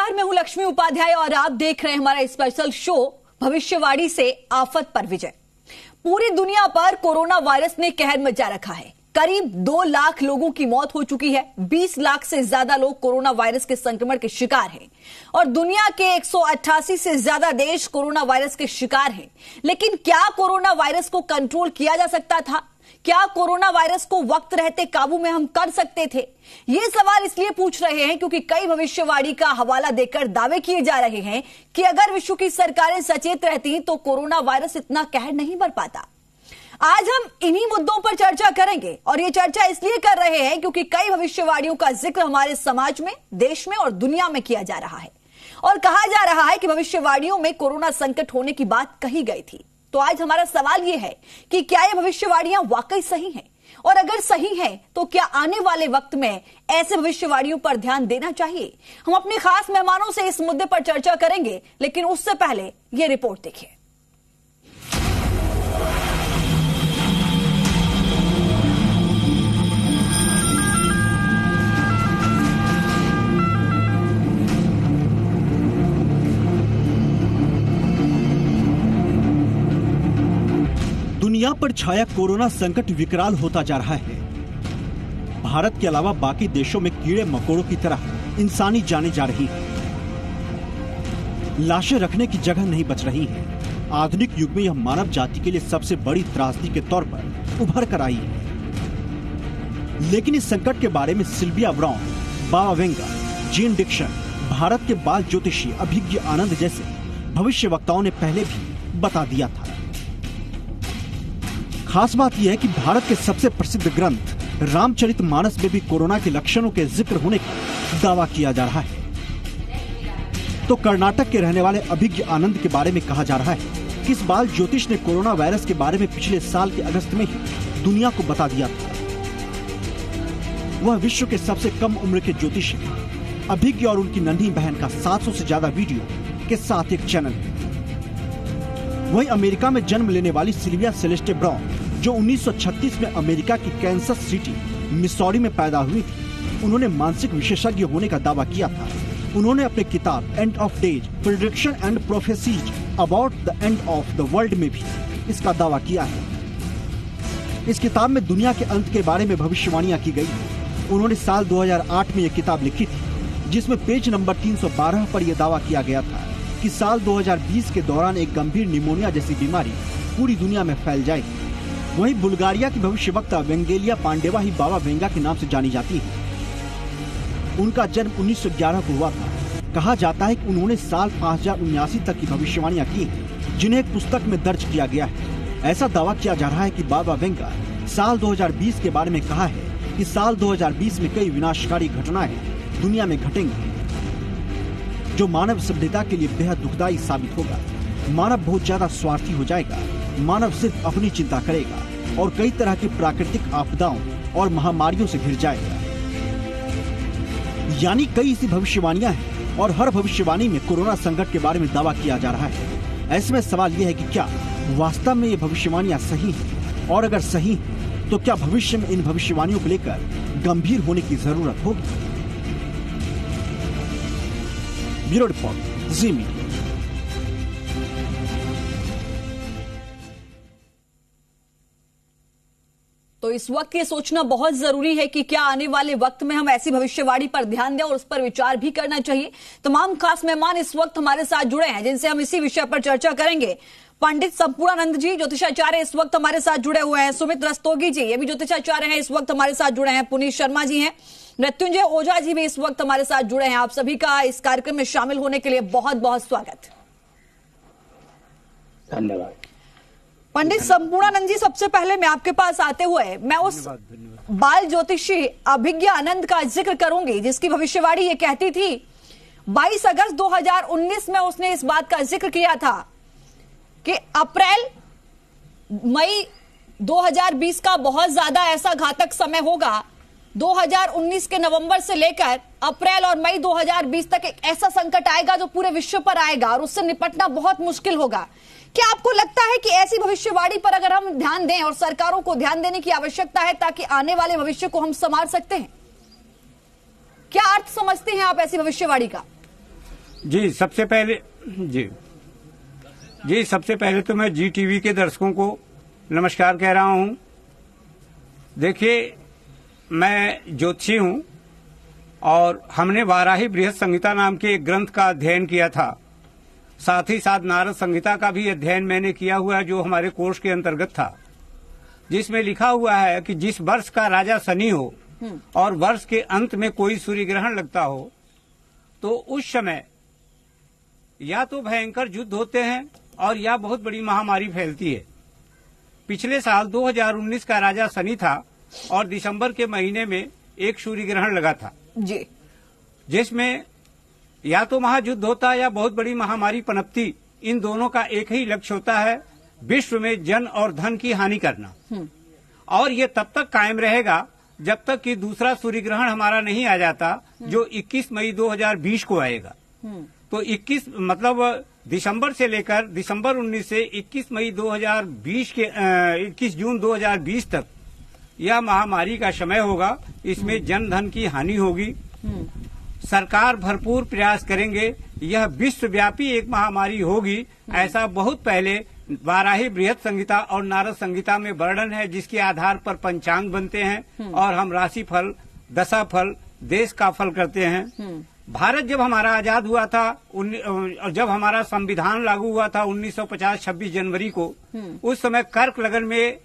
नमस्कार, मैं हूं लक्ष्मी उपाध्याय और आप देख रहे हैं हमारा स्पेशल शो भविष्यवाणी से आफत पर विजय। पूरी दुनिया पर कोरोना वायरस ने कहर मचा रखा है। करीब 2 लाख लोगों की मौत हो चुकी है। 20 लाख से ज्यादा लोग कोरोना वायरस के संक्रमण के शिकार हैं और दुनिया के 188 से ज्यादा देश कोरोना वायरस के शिकार हैं। लेकिन क्या कोरोना वायरस को कंट्रोल किया जा सकता था? क्या कोरोना वायरस को वक्त रहते काबू में हम कर सकते थे? ये सवाल इसलिए पूछ रहे हैं क्योंकि कई भविष्यवाणी का हवाला देकर दावे किए जा रहे हैं कि अगर विश्व की सरकारें सचेत रहती तो कोरोना वायरस इतना कहर नहीं बढ़ पाता। आज हम इन्हीं मुद्दों पर चर्चा करेंगे और ये चर्चा इसलिए कर रहे हैं क्योंकि कई भविष्यवाणियों का जिक्र हमारे समाज में, देश में और दुनिया में किया जा रहा है और कहा जा रहा है कि भविष्यवाणियों में कोरोना संकट होने की बात कही गई थी। तो आज हमारा सवाल यह है कि क्या ये भविष्यवाणियां वाकई सही हैं और अगर सही हैं तो क्या आने वाले वक्त में ऐसे भविष्यवाणियों पर ध्यान देना चाहिए? हम अपने खास मेहमानों से इस मुद्दे पर चर्चा करेंगे, लेकिन उससे पहले ये रिपोर्ट देखिए। दुनिया पर छाया कोरोना संकट विकराल होता जा रहा है। भारत के अलावा बाकी देशों में कीड़े मकोड़ों की तरह इंसानी जानें जा रही हैं। लाशें रखने की जगह नहीं बच रही हैं। आधुनिक युग में यह मानव जाति के लिए सबसे बड़ी त्रासदी के तौर पर उभर कर आई है। लेकिन इस संकट के बारे में सिल्विया ब्राउन, बाबा वेंगर, जीन डिक्सन, भारत के बाल ज्योतिषी अभिज्ञ आनंद जैसे भविष्यवक्ताओं ने पहले भी बता दिया था। खास बात यह है कि भारत के सबसे प्रसिद्ध ग्रंथ रामचरितमानस में भी कोरोना के लक्षणों के जिक्र होने का दावा किया जा रहा है। तो कर्नाटक के रहने वाले अभिज्ञ आनंद के बारे में कहा जा रहा है कि इस बाल ज्योतिष ने कोरोना वायरस के बारे में पिछले साल के अगस्त में ही दुनिया को बता दिया था। वह विश्व के सबसे कम उम्र के ज्योतिषी हैं। अभिज्ञ और उनकी नन्ही बहन का 700 से ज्यादा वीडियो के साथ एक चैनल है। वहीं अमेरिका में जन्म लेने वाली सिल्विया सेलेस्टे ब्राउन, जो 1936 में अमेरिका की कैंसस सिटी मिसौरी में पैदा हुई थी, उन्होंने मानसिक विशेषज्ञ होने का दावा किया था। उन्होंने अपनी किताब end of days prediction and prophecies about the end of the world में भी इसका दावा किया है। इस किताब में दुनिया के अंत के बारे में भविष्यवाणियां की गई। उन्होंने साल 2008 में यह किताब लिखी थी, जिसमें पेज नंबर 312 पर यह दावा किया गया था कि साल 2020 के दौरान एक गंभीर निमोनिया जैसी बीमारी पूरी दुनिया में फैल जाएगी। वहीं बुल्गारिया की भविष्यवक्ता वेंगेलिया पांडेवा ही बाबा वेंगा के नाम से जानी जाती है। उनका जन्म 1911 को हुआ था। कहा जाता है कि उन्होंने साल 5079 तक की भविष्यवाणियां की हैं, जिन्हें एक पुस्तक में दर्ज किया गया है। ऐसा दावा किया जा रहा है कि बाबा वेंगा साल 2020 के बारे में कहा है कि साल 2020 में कई विनाशकारी घटनाएं दुनिया में घटेंगी, जो मानव सभ्यता के लिए बेहद दुखदायी साबित होगा। मानव बहुत ज्यादा स्वार्थी हो जाएगा। मानव सिर्फ अपनी चिंता करेगा और कई तरह की प्राकृतिक आपदाओं और महामारियों से घिर जाएगा। यानी कई ऐसी भविष्यवाणियां हैं और हर भविष्यवाणी में कोरोना संकट के बारे में दावा किया जा रहा है। ऐसे में सवाल यह है कि क्या वास्तव में ये भविष्यवाणियां सही हैं, और अगर सही हैं, तो क्या भविष्य में इन भविष्यवाणियों को लेकर गंभीर होने की जरूरत होगी? ब्यूरो रिपोर्ट, जी मीडिया। तो इस वक्त ये सोचना बहुत जरूरी है कि क्या आने वाले वक्त में हम ऐसी भविष्यवाणी पर ध्यान दें और उस पर विचार भी करना चाहिए। तमाम खास मेहमान इस वक्त हमारे साथ जुड़े हैं, जिनसे हम इसी विषय पर चर्चा करेंगे। पंडित संपूर्णानंद जी, ज्योतिषाचार्य, इस वक्त हमारे साथ जुड़े हुए हैं। सुमित रस्तोगी जी, ये भी ज्योतिषाचार्य हैं, इस वक्त हमारे साथ जुड़े हैं। पुनीत शर्मा जी हैं। मृत्युंजय ओझा जी भी इस वक्त हमारे साथ जुड़े हैं। आप सभी का इस कार्यक्रम में शामिल होने के लिए बहुत बहुत स्वागत। धन्यवाद। पंडित संपूर्णानंद जी, सबसे पहले मैं आपके पास आते हुए मैं उस बाल ज्योतिषी अभिज्ञ आनंद का जिक्र करूंगी, जिसकी भविष्यवाणी ये कहती थी 22 अगस्त 2019 में उसने इस बात का जिक्र किया था कि अप्रैल मई 2020 का बहुत ज्यादा ऐसा घातक समय होगा। 2019 के नवंबर से लेकर अप्रैल और मई 2020 तक एक ऐसा संकट आएगा जो पूरे विश्व पर आएगा और उससे निपटना बहुत मुश्किल होगा। क्या आपको लगता है कि ऐसी भविष्यवाणी पर अगर हम ध्यान दें और सरकारों को ध्यान देने की आवश्यकता है ताकि आने वाले भविष्य को हम संभाल सकते हैं? क्या अर्थ समझते हैं आप ऐसी भविष्यवाणी का? जी सबसे पहले तो मैं जी टीवी के दर्शकों को नमस्कार कह रहा हूं। देखिए, मैं ज्योतिषी हूं और हमने वाराही बृहत संहिता नाम के एक ग्रंथ का अध्ययन किया था। साथ ही साथ नारद संहिता का भी अध्ययन मैंने किया हुआ है, जो हमारे कोर्स के अंतर्गत था, जिसमें लिखा हुआ है कि जिस वर्ष का राजा शनि हो और वर्ष के अंत में कोई सूर्य ग्रहण लगता हो तो उस समय या तो भयंकर युद्ध होते हैं और या बहुत बड़ी महामारी फैलती है। पिछले साल 2019 का राजा शनि था और दिसंबर के महीने में एक सूर्य ग्रहण लगा था जी, जिसमें या तो महायुद्ध होता या बहुत बड़ी महामारी पनपती। इन दोनों का एक ही लक्ष्य होता है, विश्व में जन और धन की हानि करना। और ये तब तक कायम रहेगा जब तक कि दूसरा सूर्य ग्रहण हमारा नहीं आ जाता, जो 21 मई 2020 को आएगा। तो 21 दिसंबर 19 से 21 मई 2020 के 21 जून 2020 तक यह महामारी का समय होगा। इसमें जन धन की हानि होगी। सरकार भरपूर प्रयास करेंगे। यह विश्वव्यापी एक महामारी होगी, ऐसा बहुत पहले वाराही बृहत संहिता और नारद संहिता में वर्णन है, जिसके आधार पर पंचांग बनते हैं और हम राशि फल, दशा फल, देश का फल करते हैं। भारत जब हमारा आजाद हुआ था, जब हमारा संविधान लागू हुआ था 1950 26 जनवरी को, उस समय कर्क लगन में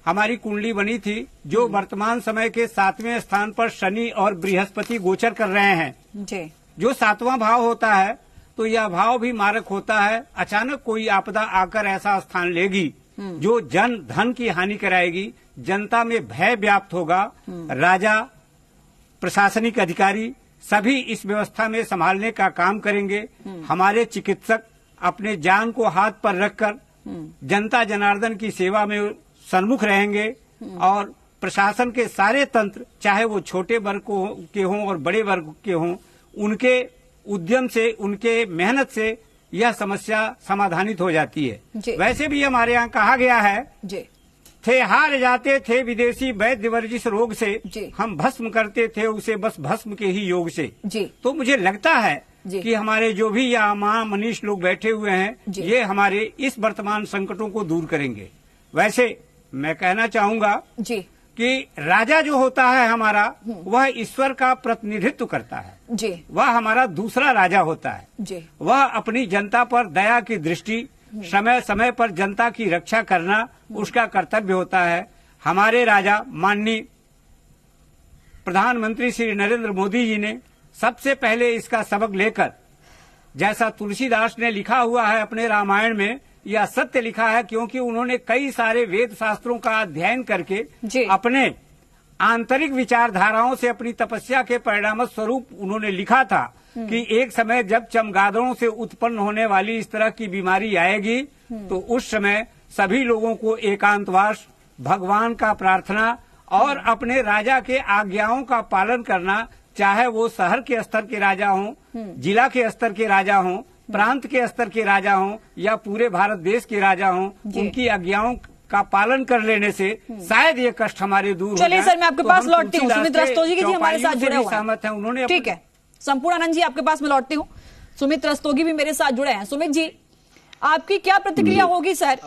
हमारी कुंडली बनी थी, जो वर्तमान समय के 7वें स्थान पर शनि और बृहस्पति गोचर कर रहे हैं जी। जो 7वां भाव होता है, तो यह भाव भी मारक होता है। अचानक कोई आपदा आकर ऐसा स्थान लेगी जो जन धन की हानि कराएगी, जनता में भय व्याप्त होगा। राजा, प्रशासनिक अधिकारी सभी इस व्यवस्था में संभालने का काम करेंगे। हमारे चिकित्सक अपने जान को हाथ पर रखकर जनता जनार्दन की सेवा में सन्मुख रहेंगे और प्रशासन के सारे तंत्र, चाहे वो छोटे वर्ग के हों और बड़े वर्ग के हों, उनके उद्यम से, उनके मेहनत से यह समस्या समाधानित हो जाती है। वैसे भी हमारे यहाँ कहा गया है जी। थे हार जाते थे विदेशी वैद्य वर्जिस रोग से, हम भस्म करते थे उसे बस भस्म के ही योग से। तो मुझे लगता है कि हमारे जो भी यहाँ महामनीष लोग बैठे हुए हैं, ये हमारे इस वर्तमान संकटों को दूर करेंगे। वैसे मैं कहना चाहूंगा कि राजा जो होता है हमारा, वह ईश्वर का प्रतिनिधित्व करता है जी। वह हमारा दूसरा राजा होता है जी। वह अपनी जनता पर दया की दृष्टि, समय समय पर जनता की रक्षा करना उसका कर्तव्य होता है। हमारे राजा माननीय प्रधानमंत्री श्री नरेंद्र मोदी जी ने सबसे पहले इसका सबक लेकर, जैसा तुलसीदास ने लिखा हुआ है अपने रामायण में, यह सत्य लिखा है, क्योंकि उन्होंने कई सारे वेद शास्त्रों का अध्ययन करके अपने आंतरिक विचारधाराओं से अपनी तपस्या के परिणाम स्वरूप उन्होंने लिखा था कि एक समय जब चमगादड़ों से उत्पन्न होने वाली इस तरह की बीमारी आएगी, तो उस समय सभी लोगों को एकांतवास, भगवान का प्रार्थना और अपने राजा के आज्ञाओं का पालन करना, चाहे वो शहर के स्तर के राजा हों, जिला के स्तर के राजा हों, प्रांत के स्तर के राजा हों या पूरे भारत देश के राजा हों, उनकी आज्ञाओं का पालन कर लेने से शायद ये कष्ट हमारे दूर हो जाए। चलिए सर, मैं आपके पास लौटती हूँ। सुमित रस्तोगी जी हमारे साथ जुड़े हुए हैं, सहमत हैं उन्होंने। ठीक है, संपूर्णानंद जी आपके पास मैं लौटती हूँ। सुमित रस्तोगी भी मेरे साथ जुड़े हैं। सुमित जी, आपकी क्या प्रतिक्रिया होगी सर?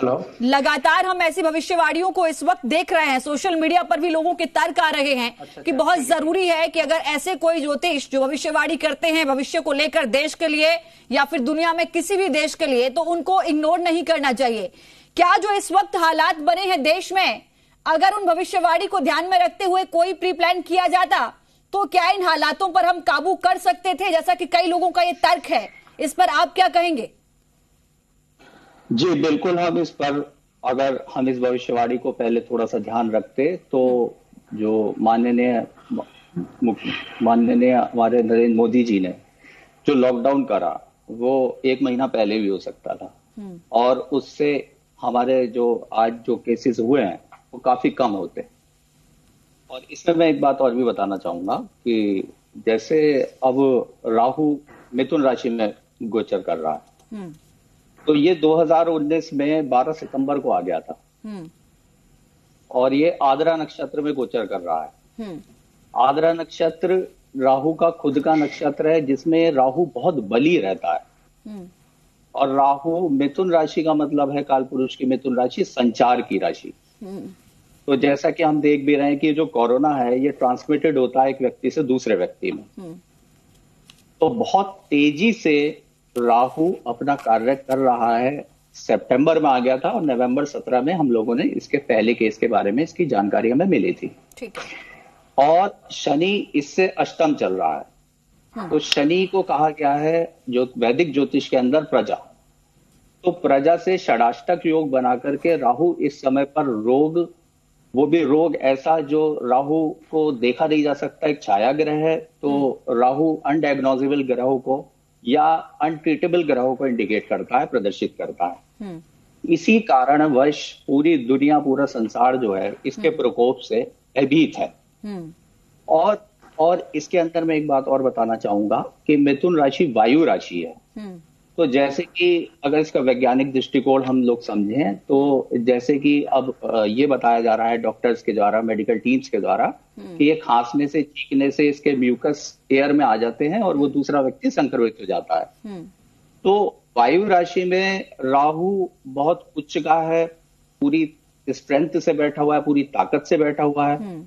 लगातार हम ऐसी भविष्यवाणियों को इस वक्त देख रहे हैं, सोशल मीडिया पर भी लोगों के तर्क आ रहे हैं कि बहुत जरूरी है कि अगर ऐसे कोई ज्योतिष जो भविष्यवाणी करते हैं भविष्य को लेकर देश के लिए या फिर दुनिया में किसी भी देश के लिए, तो उनको इग्नोर नहीं करना चाहिए। क्या जो इस वक्त हालात बने हैं देश में, अगर उन भविष्यवाणी को ध्यान में रखते हुए कोई प्री प्लान किया जाता, तो क्या इन हालातों पर हम काबू कर सकते थे, जैसा कि कई लोगों का ये तर्क है? इस पर आप क्या कहेंगे? जी बिल्कुल, हम इस पर, अगर हम इस भविष्यवाणी को पहले थोड़ा सा ध्यान रखते, तो जो माननीय हमारे नरेंद्र मोदी जी ने जो लॉकडाउन करा, वो 1 महीना पहले भी हो सकता था और उससे हमारे जो आज जो केसेस हुए हैं वो काफी कम होते। और इसमें मैं एक बात और भी बताना चाहूंगा कि जैसे अब राहु मिथुन राशि में गोचर कर रहा है, तो ये 2019 में 12 सितंबर को आ गया था और ये आद्रा नक्षत्र में गोचर कर रहा है। आद्रा नक्षत्र राहु का खुद का नक्षत्र है, जिसमें राहु बहुत बली रहता है। और राहु मिथुन राशि का मतलब है, कालपुरुष की मिथुन राशि संचार की राशि। तो जैसा कि हम देख भी रहे हैं कि जो कोरोना है ये ट्रांसमिटेड होता है एक व्यक्ति से दूसरे व्यक्ति में। तो बहुत तेजी से राहु अपना कार्य कर रहा है। सितंबर में आ गया था और नवंबर 17 में हम लोगों ने इसके पहले केस के बारे में इसकी जानकारी हमें मिली थी। ठीक है। और शनि इससे अष्टम चल रहा है। तो शनि को कहा गया है जो वैदिक ज्योतिष के अंदर प्रजा। तो प्रजा से षडाष्टक योग बना करके राहु इस समय पर रोग, वो भी रोग ऐसा जो राहु को देखा नहीं जा सकता, एक छाया ग्रह है। तो राहु अनडायग्नोजेबल ग्रहों को या अनट्रीटेबल ग्रहों को इंडिकेट करता है, प्रदर्शित करता है। इसी कारणवश पूरी दुनिया, पूरा संसार जो है इसके प्रकोप से भयभीत है। और इसके अंदर मैं एक बात और बताना चाहूंगा कि मिथुन राशि वायु राशि है। तो जैसे कि अगर इसका वैज्ञानिक दृष्टिकोण हम लोग समझें तो जैसे कि अब ये बताया जा रहा है डॉक्टर्स के द्वारा, मेडिकल टीम्स के द्वारा कि ये खांसने से, छींकने से इसके म्यूकस एयर में आ जाते हैं और वो दूसरा व्यक्ति संक्रमित हो जाता है। तो वायु राशि में राहु बहुत उच्च का है, पूरी स्ट्रेंथ से बैठा हुआ है, पूरी ताकत से बैठा हुआ है।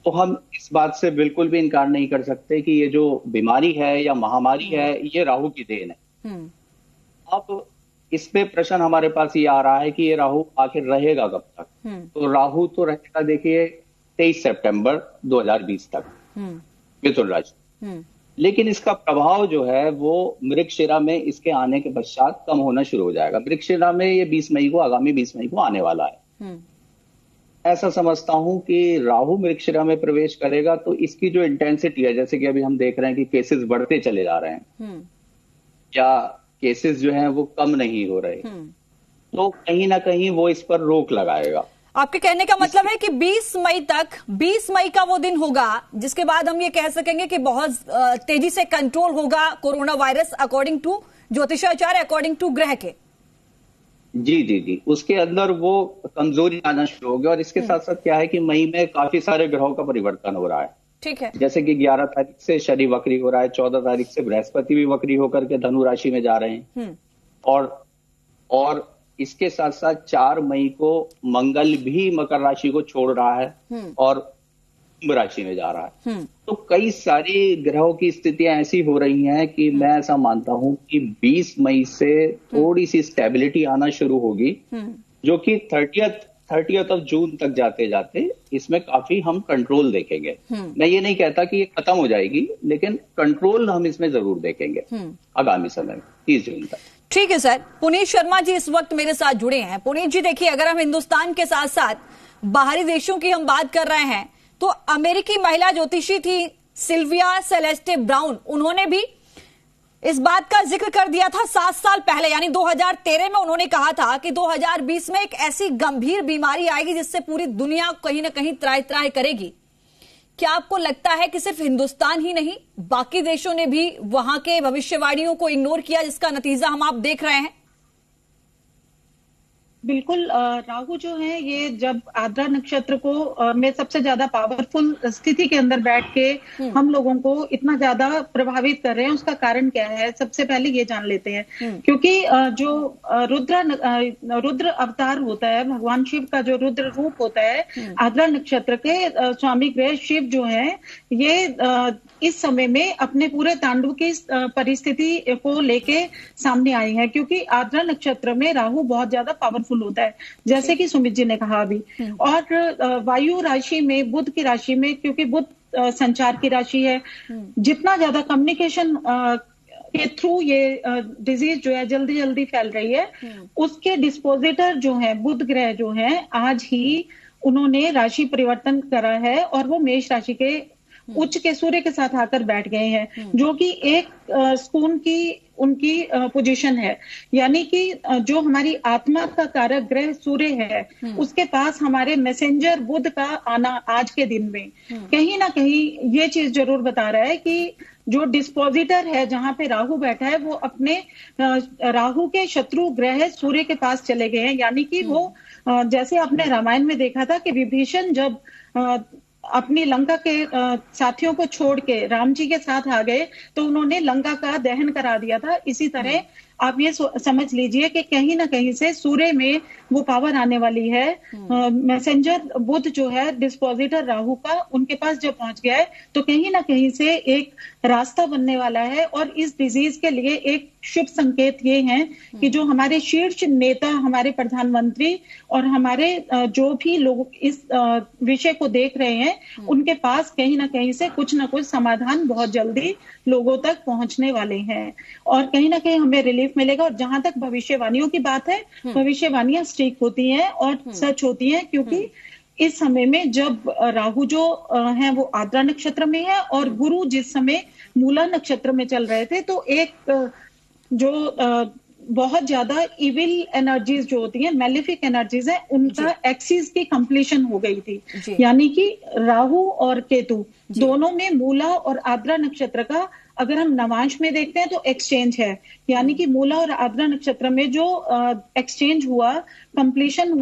तो हम इस बात से बिल्कुल भी इनकार नहीं कर सकते कि ये जो बीमारी है या महामारी है ये राहु की देन है। अब इस पे प्रश्न हमारे पास ये आ रहा है कि ये राहु आखिर रहेगा कब तक। तो राहु तो रहेगा देखिए 23 सितंबर 2020 तक मिथुन राशि। लेकिन इसका प्रभाव जो है वो मृगशिरा में इसके आने के पश्चात कम होना शुरू हो जाएगा। मृगशिरा में ये 20 मई को, आगामी 20 मई को आने वाला है। ऐसा समझता हूं कि राहु मृगशिरा में प्रवेश करेगा तो इसकी जो इंटेंसिटी है, जैसे कि अभी हम देख रहे हैं कि केसेस बढ़ते चले जा रहे हैं या केसेस जो हैं वो कम नहीं हो रहे, तो कहीं ना कहीं वो इस पर रोक लगाएगा। आपके कहने का मतलब है कि 20 मई तक, 20 मई का वो दिन होगा जिसके बाद हम ये कह सकेंगे कि बहुत तेजी से कंट्रोल होगा कोरोना वायरस, अकॉर्डिंग टू ज्योतिषाचार्य, अकॉर्डिंग टू ग्रह के। जी, उसके अंदर वो कमजोरी आना शुरू हो गया। और इसके साथ साथ क्या है कि मई में काफी सारे ग्रहों का परिवर्तन हो रहा है। ठीक है। जैसे कि 11 तारीख से शनि वक्री हो रहा है, 14 तारीख से बृहस्पति भी वक्री होकर के धनु राशि में जा रहे हैं। और इसके साथ साथ 4 मई को मंगल भी मकर राशि को छोड़ रहा है और कुंभ राशि में जा रहा है। तो कई सारी ग्रहों की स्थितियां ऐसी हो रही हैं कि मैं ऐसा मानता हूं कि 20 मई से थोड़ी सी स्टेबिलिटी आना शुरू होगी, जो कि 30th ऑफ जून तक जाते जाते इसमें काफी हम कंट्रोल देखेंगे। मैं ये नहीं कहता कि ये खत्म हो जाएगी, लेकिन कंट्रोल हम इसमें जरूर देखेंगे आगामी समय में 30 जून तक। ठीक है सर। पुनीत शर्मा जी इस वक्त मेरे साथ जुड़े हैं। पुनीत जी देखिए, अगर हम हिंदुस्तान के साथ साथ बाहरी देशों की हम बात कर रहे हैं तो अमेरिकी महिला ज्योतिषी थी सिल्विया सेलेस्टे ब्राउन, उन्होंने भी इस बात का जिक्र कर दिया था 7 साल पहले, यानी 2013 में उन्होंने कहा था कि 2020 में एक ऐसी गंभीर बीमारी आएगी जिससे पूरी दुनिया कहीं ना कहीं त्राहि त्राहि करेगी। क्या आपको लगता है कि सिर्फ हिंदुस्तान ही नहीं, बाकी देशों ने भी वहां के भविष्यवाणियों को इग्नोर किया, जिसका नतीजा हम आप देख रहे हैं? बिल्कुल। राहु जो है ये जब आद्रा नक्षत्र को में सबसे ज्यादा पावरफुल स्थिति के अंदर बैठ के हम लोगों को इतना ज्यादा प्रभावित कर रहे हैं, उसका कारण क्या है सबसे पहले ये जान लेते हैं। क्योंकि जो रुद्र अवतार होता है, भगवान शिव का जो रुद्र रूप होता है, आद्रा नक्षत्र के स्वामी ग्रह शिव जो है ये इस समय में अपने पूरे तांडव की परिस्थिति को लेके सामने आई है। क्योंकि आद्रा नक्षत्र में राहु बहुत ज्यादा पावरफुल होता है, जैसे कि सुमित जी ने कहा अभी। और वायु राशि में, बुध की राशि में, क्योंकि बुध संचार की राशि है, जितना ज्यादा कम्युनिकेशन के थ्रू ये डिजीज जो है जल्दी जल्दी फैल रही है, उसके डिस्पोजिटर जो है बुध ग्रह जो है, आज ही उन्होंने राशि परिवर्तन करा है और वो मेष राशि के उच्च के सूर्य के साथ आकर बैठ गए हैं, जो कि एक स्कून की उनकी पोजीशन है। यानी कि जो हमारी आत्मा का कारक ग्रह सूर्य है, उसके पास हमारे मैसेंजर बुध का आना आज के दिन में कहीं ना कहीं ये चीज जरूर बता रहा है कि जो डिस्पोजिटर है जहां पे राहु बैठा है, वो अपने राहु के शत्रु ग्रह सूर्य के पास चले गए हैं। यानी कि वो जैसे आपने रामायण में देखा था कि विभीषण जब अपनी लंका के साथियों को छोड़ के राम जी के साथ आ गए तो उन्होंने लंका का दहन करा दिया था। इसी तरह आप ये समझ लीजिए कि कहीं ना कहीं से सूर्य में वो पावर आने वाली है। मैसेंजर बुध जो है डिस्पोजिटर राहु का, उनके पास जब पहुंच गया है तो कहीं ना कहीं से एक रास्ता बनने वाला है। और इस डिजीज के लिए एक शुभ संकेत ये है कि जो हमारे शीर्ष नेता, हमारे प्रधानमंत्री और हमारे जो भी लोग इस विषय को देख रहे हैं, उनके पास कहीं ना कहीं से कुछ ना कुछ समाधान बहुत जल्दी लोगों तक पहुंचने वाले हैं और कहीं ना कहीं हमें रिलीफ मिलेगा। और जहां तक भविष्यवाणियों की बात है, भविष्यवाणियां सटीक होती हैं और सच होती हैं, क्योंकि इस समय में जब राहु जो है वो आद्रा नक्षत्र में है और गुरु जिस समय मूला नक्षत्र में चल रहे थे, तो एक जो बहुत ज्यादा इविल एनर्जीज जो होती हैं, मैलिफिक एनर्जीज है, उनका एक्सिस की कंप्लीशन हो गई थी। यानी कि राहु और केतु दोनों में मूला और आद्रा नक्षत्र का, अगर हम नवांश में देखते हैं तो एक्सचेंज है। यानी कि मूला और आद्रा नक्षत्र में जो एक्सचेंज हुआ, कंप्लीशन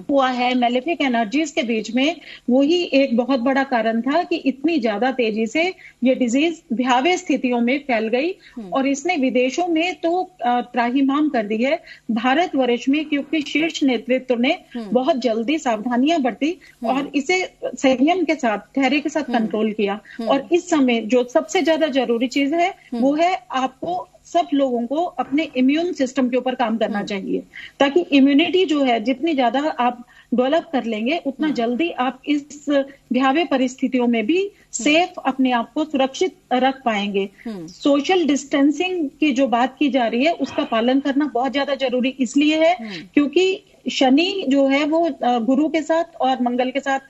हुआ है मैलेफिक एनर्जीज के बीच में, वही एक बहुत बड़ा कारण था कि इतनी ज्यादा तेजी से ये डिजीज भयावह स्थितियों में फैल गई और इसने विदेशों में तो त्राहिमाम कर दी है। भारतवर्ष में क्योंकि शीर्ष नेतृत्व ने बहुत जल्दी सावधानियां बरती और इसे संयम के साथ, धैर्य के साथ कंट्रोल किया। और इस समय जो सबसे ज्यादा जरूरी चीज है वो है आपको सब लोगों को अपने इम्यून सिस्टम के ऊपर काम करना चाहिए, ताकि इम्यूनिटी जो है जितनी ज्यादा आप डेवलप कर लेंगे उतना जल्दी आप इस भयावह परिस्थितियों में भी सेफ अपने आप को सुरक्षित रख पाएंगे। सोशल डिस्टेंसिंग की जो बात की जा रही है उसका पालन करना बहुत ज्यादा जरूरी इसलिए है क्योंकि शनि जो है वो गुरु के साथ और मंगल के साथ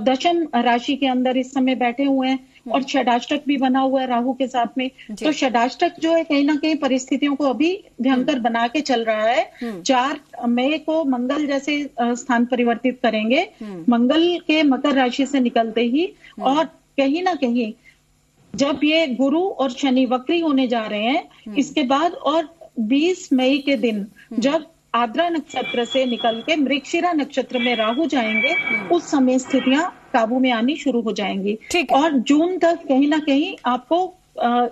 दशम राशि के अंदर इस समय बैठे हुए हैं और षडाष्टक भी बना हुआ है राहु के साथ में। तो षडाष्टक जो है कहीं ना कहीं परिस्थितियों को अभी भयंकर बना के चल रहा है। 4 मई को मंगल जैसे स्थान परिवर्तित करेंगे, मंगल के मकर राशि से निकलते ही, और कहीं ना कहीं जब ये गुरु और शनि वक्री होने जा रहे हैं इसके बाद, और 20 मई के दिन जब आद्रा नक्षत्र से निकल के मृगशिरा नक्षत्र में राहु जाएंगे, उस समय स्थितियां काबू में आनी शुरू हो जाएंगी। और जून तक कहीं ना कहीं आपको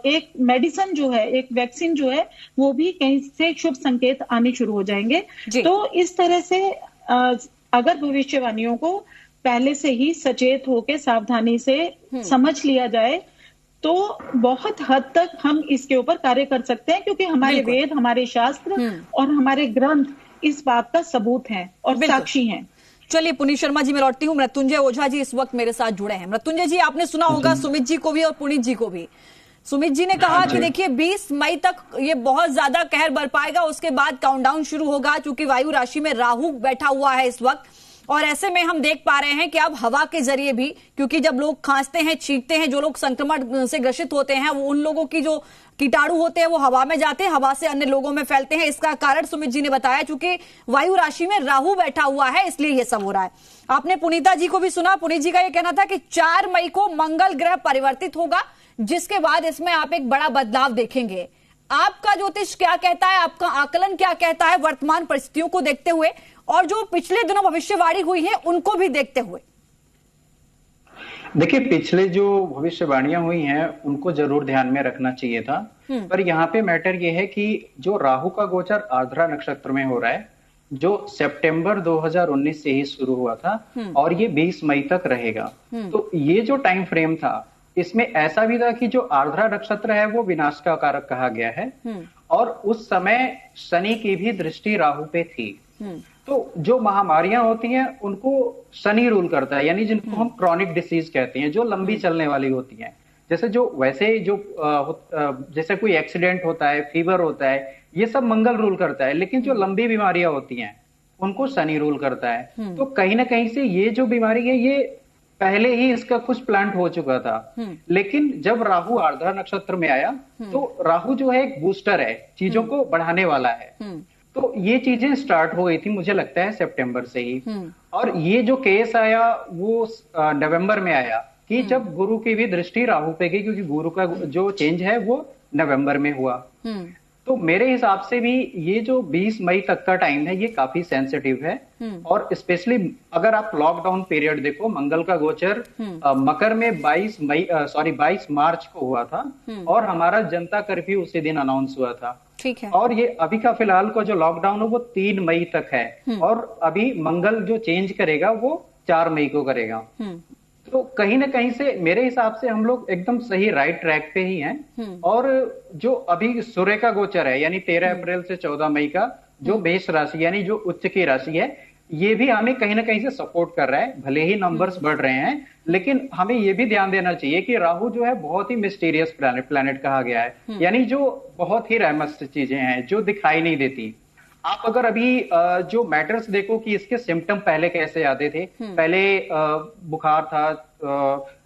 एक मेडिसिन जो है, एक वैक्सीन जो है, वो भी कहीं से शुभ संकेत आने शुरू हो जाएंगे। तो इस तरह से अगर भविष्यवाणियों को पहले से ही सचेत होकर सावधानी से समझ लिया जाए तो बहुत हद तक हम इसके ऊपर कार्य कर सकते हैं, क्योंकि हमारे वेद, हमारे शास्त्र और हमारे ग्रंथ इस बात का सबूत हैं और साक्षी हैं। चलिए पुनीत शर्मा जी, मैं लौटती हूँ। मृत्युंजय ओझा जी इस वक्त मेरे साथ जुड़े हैं। मृत्युंजय जी, आपने सुना होगा सुमित जी को भी और पुनीत जी को भी। सुमित जी ने कहा कि देखिए 20 मई तक ये बहुत ज्यादा कहर बरपाएगा, उसके बाद काउंटडाउन शुरू होगा, क्योंकि वायु राशि में राहु बैठा हुआ है इस वक्त। और ऐसे में हम देख पा रहे हैं कि अब हवा के जरिए भी, क्योंकि जब लोग खांसते हैं, छींकते हैं, जो लोग संक्रमण से ग्रसित होते हैं, वो उन लोगों की जो कीटाणु होते हैं वो हवा में जाते हैं, हवा से अन्य लोगों में फैलते हैं। इसका कारण सुमित जी ने बताया, क्योंकि वायु राशि में राहु बैठा हुआ है, इसलिए ये सब हो रहा है। आपने पुनीता जी को भी सुना। पुनीत जी का ये कहना था कि 4 मई को मंगल ग्रह परिवर्तित होगा, जिसके बाद इसमें आप एक बड़ा बदलाव देखेंगे। आपका ज्योतिष क्या कहता है, आपका आकलन क्या कहता है वर्तमान परिस्थितियों को देखते हुए और जो पिछले दिनों भविष्यवाणी हुई है उनको भी देखते हुए? देखिए, पिछले जो भविष्यवाणियां हुई हैं उनको जरूर ध्यान में रखना चाहिए था, पर यहाँ पे मैटर ये है कि जो राहु का गोचर आर्द्रा नक्षत्र में हो रहा है, जो सितंबर 2019 से ही शुरू हुआ था और ये 20 मई तक रहेगा। तो ये जो टाइम फ्रेम था इसमें ऐसा भी था कि जो आर्द्रा नक्षत्र है वो विनाश का कारक कहा गया है और उस समय शनि की भी दृष्टि राहु पे थी। तो जो महामारियां होती हैं उनको शनि रूल करता है, यानी जिनको हम क्रॉनिक डिसीज कहते हैं, जो लंबी चलने वाली होती हैं। जैसे जो वैसे जो जैसे कोई एक्सीडेंट होता है, फीवर होता है, ये सब मंगल रूल करता है, लेकिन जो लंबी बीमारियां होती हैं उनको शनि रूल करता है। तो कहीं ना कहीं से ये जो बीमारी है ये पहले ही इसका कुछ प्लांट हो चुका था, लेकिन जब राहु आर्द्रा नक्षत्र में आया तो राहु जो है एक बूस्टर है, चीजों को बढ़ाने वाला है। तो ये चीजें स्टार्ट हो गई थी, मुझे लगता है सितंबर से ही। और ये जो केस आया वो नवंबर में आया कि जब गुरु की भी दृष्टि राहु पे गई, क्योंकि गुरु का जो चेंज है वो नवंबर में हुआ। तो मेरे हिसाब से भी ये जो 20 मई तक का टाइम है ये काफी सेंसिटिव है। और स्पेशली अगर आप लॉकडाउन पीरियड देखो, मंगल का गोचर मकर में 22 मार्च को हुआ था और हमारा जनता कर्फ्यू उसी दिन अनाउंस हुआ था। ठीक है। और ये अभी का फिलहाल को जो लॉकडाउन है वो 3 मई तक है और अभी मंगल जो चेंज करेगा वो 4 मई को करेगा। तो कहीं ना कहीं से मेरे हिसाब से हम लोग एकदम सही राइट ट्रैक पे ही हैं। और जो अभी सूर्य का गोचर है यानी 13 अप्रैल से 14 मई का जो मेष राशि यानी जो उच्च की राशि है, ये भी हमें कहीं ना कहीं से सपोर्ट कर रहा है। भले ही नंबर्स बढ़ रहे हैं लेकिन हमें ये भी ध्यान देना चाहिए कि राहु जो है बहुत ही मिस्टीरियस प्लैनेट कहा गया है, यानी जो बहुत ही रहमत चीजें हैं जो दिखाई नहीं देती। आप अगर अभी जो मैटर्स देखो कि इसके सिम्टम पहले कैसे आते थे, पहले बुखार था,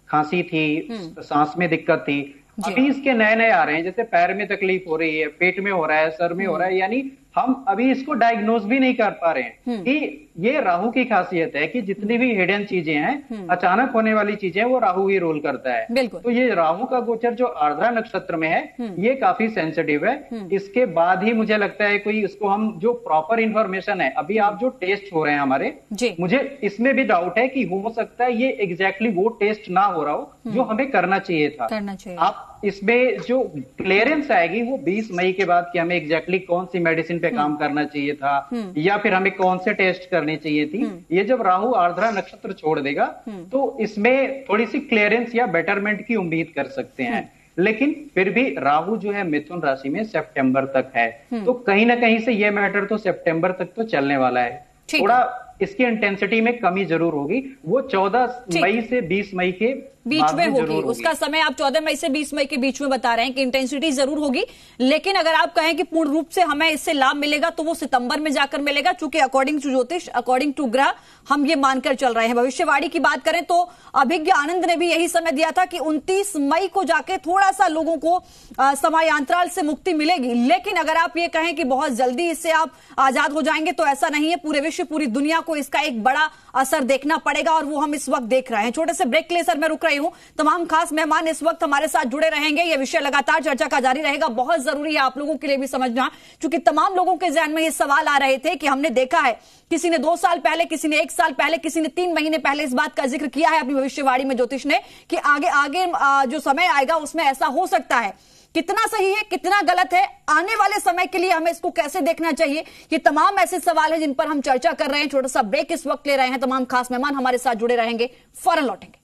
खांसी थी, सांस में दिक्कत थी, अभी इसके नए नए आ रहे हैं, जैसे पैर में तकलीफ हो रही है, पेट में हो रहा है, सर में हो रहा है, यानी हम अभी इसको डायग्नोज भी नहीं कर पा रहे हैं कि ये राहु की खासियत है कि जितनी भी हिडन चीजें हैं, अचानक होने वाली चीजें, वो राहु ही रोल करता है। तो ये राहु का गोचर जो आर्द्रा नक्षत्र में है ये काफी सेंसिटिव है। इसके बाद ही मुझे लगता है कोई इसको हम जो प्रॉपर इंफॉर्मेशन है, अभी आप जो टेस्ट हो रहे हैं हमारे, मुझे इसमें भी डाउट है कि हो सकता है ये एग्जैक्टली वो टेस्ट ना हो रहा हो जो हमें करना चाहिए था। आप इसमें जो क्लियरेंस आएगी वो 20 मई के बाद कि हमें एग्जैक्टली कौन सी मेडिसिन पे काम करना चाहिए था या फिर हमें कौन से टेस्ट करनी चाहिए थी, ये जब राहु आर्द्रा नक्षत्र छोड़ देगा तो इसमें थोड़ी सी क्लियरेंस या बेटरमेंट की उम्मीद कर सकते हैं। लेकिन फिर भी राहु जो है मिथुन राशि में सितंबर तक है, तो कहीं ना कहीं से ये मैटर तो सितंबर तक तो चलने वाला है। थोड़ा इसकी इंटेंसिटी में कमी जरूर होगी, वो 14 मई से 20 मई के बीच में होगी। उसका समय आप 14 मई से 20 मई के बीच में बता रहे हैं कि इंटेंसिटी जरूर होगी, लेकिन अगर आप कहें कि पूर्ण रूप से हमें इससे लाभ मिलेगा तो वो सितंबर में जाकर मिलेगा, क्योंकि अकॉर्डिंग टू ज्योतिष, अकॉर्डिंग टू ग्रह, हम ये मानकर चल रहे हैं। भविष्यवाणी की बात करें तो अभिज्ञ आनंद ने भी यही समय दिया था कि 29 मई को जाके थोड़ा सा लोगों को समयांतराल से मुक्ति मिलेगी। लेकिन अगर आप ये कहें कि बहुत जल्दी इससे आप आजाद हो जाएंगे तो ऐसा नहीं है। पूरे विश्व, पूरी दुनिया को इसका एक बड़ा असर देखना पड़ेगा और वो हम इस वक्त देख रहे हैं। छोटे से ब्रेक के लिए सर मैं रुक रही हूं। तमाम खास मेहमान इस वक्त हमारे साथ जुड़े रहेंगे। यह विषय लगातार चर्चा का जारी रहेगा। बहुत जरूरी है आप लोगों के लिए भी समझना, क्योंकि तमाम लोगों के ज़हन में ये सवाल आ रहे थे कि हमने देखा है किसी ने 2 साल पहले, किसी ने 1 साल पहले, किसी ने 3 महीने पहले इस बात का जिक्र किया है अपनी भविष्यवाणी में ज्योतिष ने कि आगे जो समय आएगा उसमें ऐसा हो सकता है। कितना सही है, कितना गलत है, आने वाले समय के लिए हमें इसको कैसे देखना चाहिए, ये तमाम ऐसे सवाल हैं जिन पर हम चर्चा कर रहे हैं। छोटा सा ब्रेक इस वक्त ले रहे हैं। तमाम खास मेहमान हमारे साथ जुड़े रहेंगे, फौरन लौटेंगे।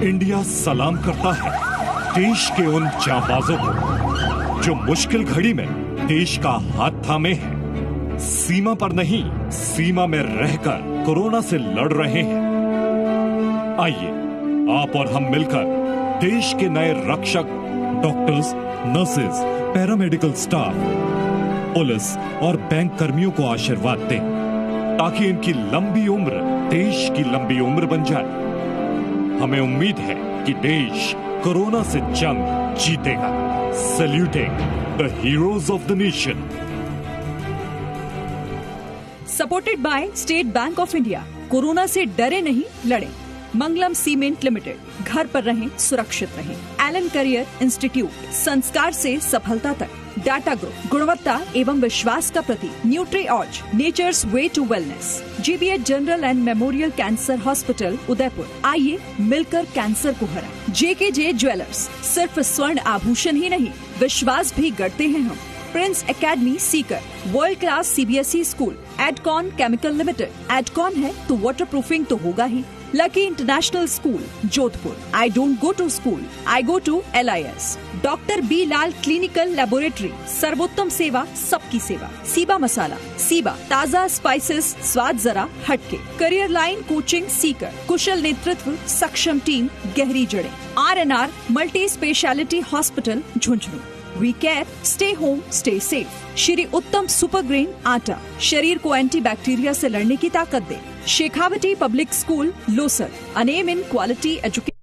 इंडिया सलाम करता है देश के उन जांबाजों को जो मुश्किल घड़ी में देश का हाथ थामे हैं, सीमा पर नहीं सीमा में रहकर कोरोना से लड़ रहे हैं। आइए आप और हम मिलकर देश के नए रक्षक doctors, nurses, paramedical staff, police और बैंक कर्मियों को आशीर्वाद दें ताकि इनकी लंबी उम्र देश की लंबी उम्र बन जाए। हमें उम्मीद है कि देश कोरोना से जंग जीतेगा। Saluting the heroes of the nation. Supported by State Bank of India. Corona से डरे नहीं, लड़े। मंगलम सीमेंट लिमिटेड, घर पर रहें, सुरक्षित रहें। एलन करियर इंस्टीट्यूट, संस्कार से सफलता तक। डाटा ग्रुप, गुणवत्ता एवं विश्वास का प्रतीक। न्यूट्री ऑर्ज, nature's way to wellness. GBH general and memorial cancer hospital, Udaipur. आइए मिलकर कैंसर को हराएं। जेकेजे ज्वेलर्स, सिर्फ स्वर्ण आभूषण ही नहीं, विश्वास भी गढ़ते हैं हम। Prince academy Sikar, world class CBSE school. Adcon chemical limited, Adcon है तो वाटर प्रूफिंग तो होगा ही। Lucky international school, Jodhpur. I don't go to school, I go to LIS। Doctor B Lal clinical laboratory, सर्वोत्तम सेवा सबकी सेवा। सीबा मसाला, सीबा ताजा स्पाइसेस, स्वाद जरा हटके। करियर लाइन कोचिंग सीकर, कुशल नेतृत्व, सक्षम टीम, गहरी जड़ें। RNR multi speciality hospital, Jhunjhunu. We care, stay home, stay safe. Shri Uttam super grain आटा, शरीर को एंटीबैक्टीरिया से लड़ने की ताकत दे। Shekhawati public school, Losar, a name in quality education।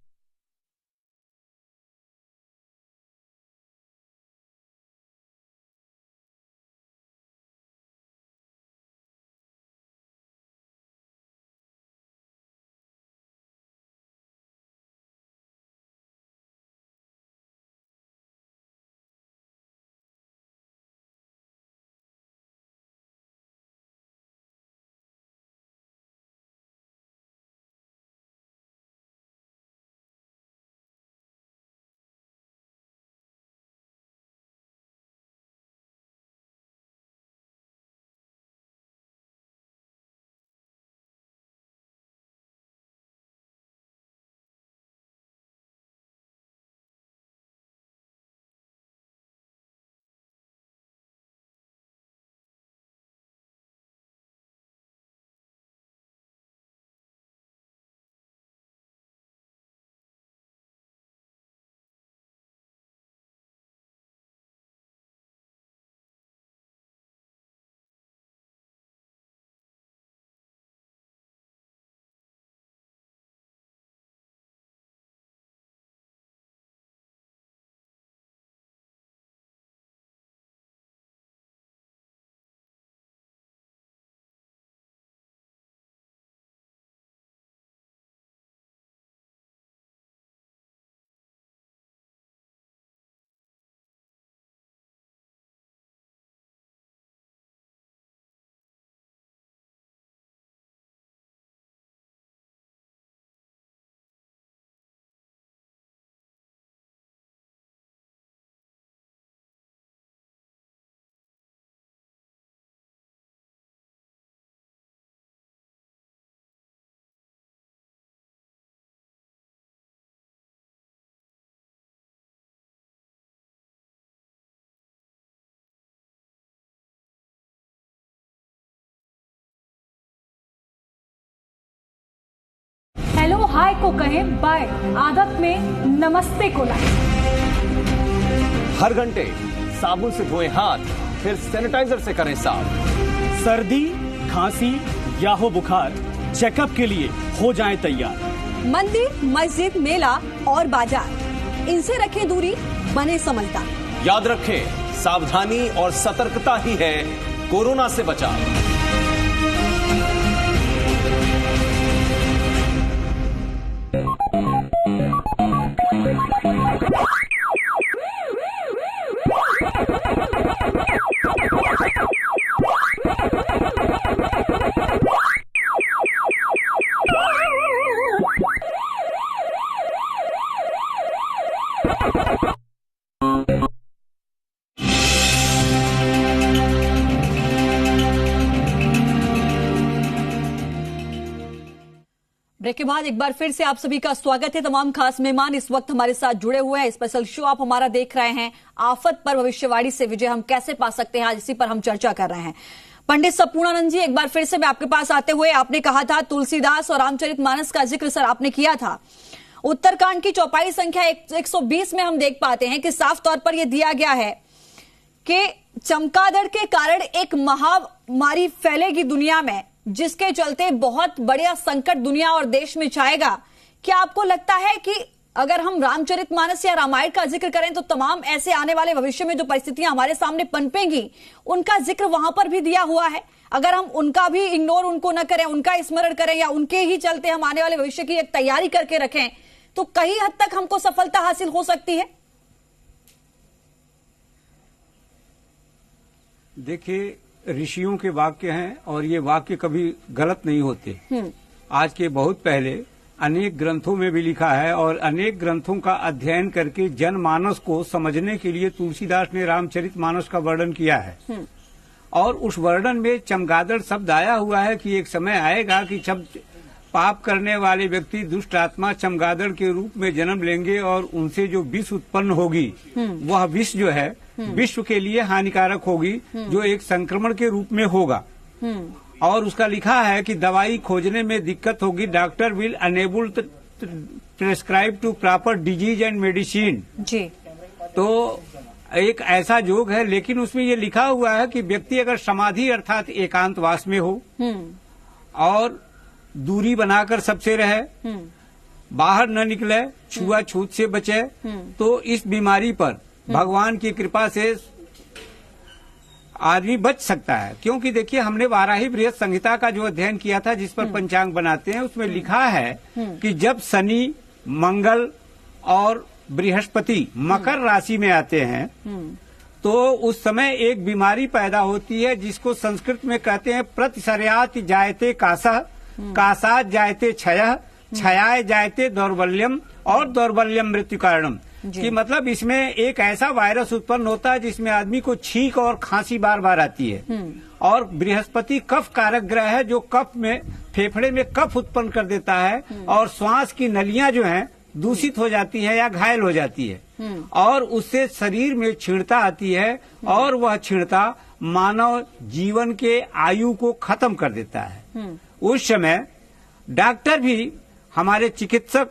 Hello hi को कहें बाय, आदत में नमस्ते को लाएं। हर घंटे साबुन से धोएं हाथ, फिर सैनिटाइजर से करें साफ। सर्दी, खांसी या हो बुखार, चेकअप के लिए हो जाएं तैयार। मंदिर, मस्जिद, मेला और बाजार, इनसे रखें दूरी, बने समझदार। याद रखें, सावधानी और सतर्कता ही है कोरोना से बचाव। ब्रेक के बाद एक बार फिर से आप सभी का स्वागत है। तमाम खास मेहमान इस वक्त हमारे साथ जुड़े हुए हैं। स्पेशल शो आप हमारा देख रहे हैं। आफत पर भविष्यवाणी से विजय हम कैसे पा सकते हैं, आज इसी पर हम चर्चा कर रहे हैं। पंडित संपूर्णानंद जी, एक बार फिर से मैं आपके पास आते हुए, आपने कहा था तुलसीदास और रामचरितमानस का जिक्र सर आपने किया था। उत्तरकांड की चौपाई संख्या 120 में हम देख पाते हैं कि साफ तौर पर यह दिया गया है कि चमगादड़ के कारण एक महामारी फैलेगी दुनिया में, जिसके चलते बहुत बड़ा संकट दुनिया और देश में छाएगा। क्या आपको लगता है कि अगर हम रामचरितमानस या रामायण का जिक्र करें तो तमाम ऐसे आने वाले भविष्य में जो परिस्थितियां हमारे सामने पनपेंगी, उनका जिक्र वहां पर भी दिया हुआ है? अगर हम उनका भी इग्नोर उनको न करें, उनका स्मरण करें या उनके ही चलते हम आने वाले भविष्य की एक तैयारी करके रखें, तो कई हद तक हमको सफलता हासिल हो सकती है। देखिए, ऋषियों के वाक्य हैं और ये वाक्य कभी गलत नहीं होते। आज के बहुत पहले अनेक ग्रंथों में भी लिखा है और अनेक ग्रंथों का अध्ययन करके जनमानस को समझने के लिए तुलसीदास ने रामचरितमानस का वर्णन किया है। और उस वर्णन में चमगादड़ शब्द आया हुआ है कि एक समय आएगा कि जब पाप करने वाले व्यक्ति, दुष्ट आत्मा चमगादड़ के रूप में जन्म लेंगे और उनसे जो विष उत्पन्न होगी, वह विष जो है विश्व के लिए हानिकारक होगी, जो एक संक्रमण के रूप में होगा। और उसका लिखा है कि दवाई खोजने में दिक्कत होगी। Doctor will enable to prescribe to proper disease and medicine. जी। तो एक ऐसा योग है, लेकिन उसमें ये लिखा हुआ है कि व्यक्ति अगर समाधि अर्थात एकांतवास में हो और दूरी बनाकर सबसे रहे, बाहर न निकले, छुआछूत से बचे, तो इस बीमारी पर भगवान की कृपा से आदमी बच सकता है। क्योंकि देखिए, हमने वाराही बृहत संहिता का जो अध्ययन किया था, जिस पर पंचांग बनाते हैं, उसमें लिखा है कि जब शनि, मंगल और बृहस्पति मकर राशि में आते हैं तो उस समय एक बीमारी पैदा होती है जिसको संस्कृत में कहते हैं प्रतिसर्यात जायते कासः, कासात जायते क्षयः, क्षयाय जायते दौर्बल्यम और दौर्बल्यम मृत्यु कारणम। कि मतलब इसमें एक ऐसा वायरस उत्पन्न होता है जिसमें आदमी को छींक और खांसी बार बार आती है। और बृहस्पति कफ कारक ग्रह है, जो कफ में, फेफड़े में कफ उत्पन्न कर देता है और श्वास की नलियां जो हैं दूषित हो जाती है या घायल हो जाती है और उससे शरीर में क्षीणता आती है और वह क्षीणता मानव जीवन के आयु को खत्म कर देता है। उस समय डॉक्टर भी, हमारे चिकित्सक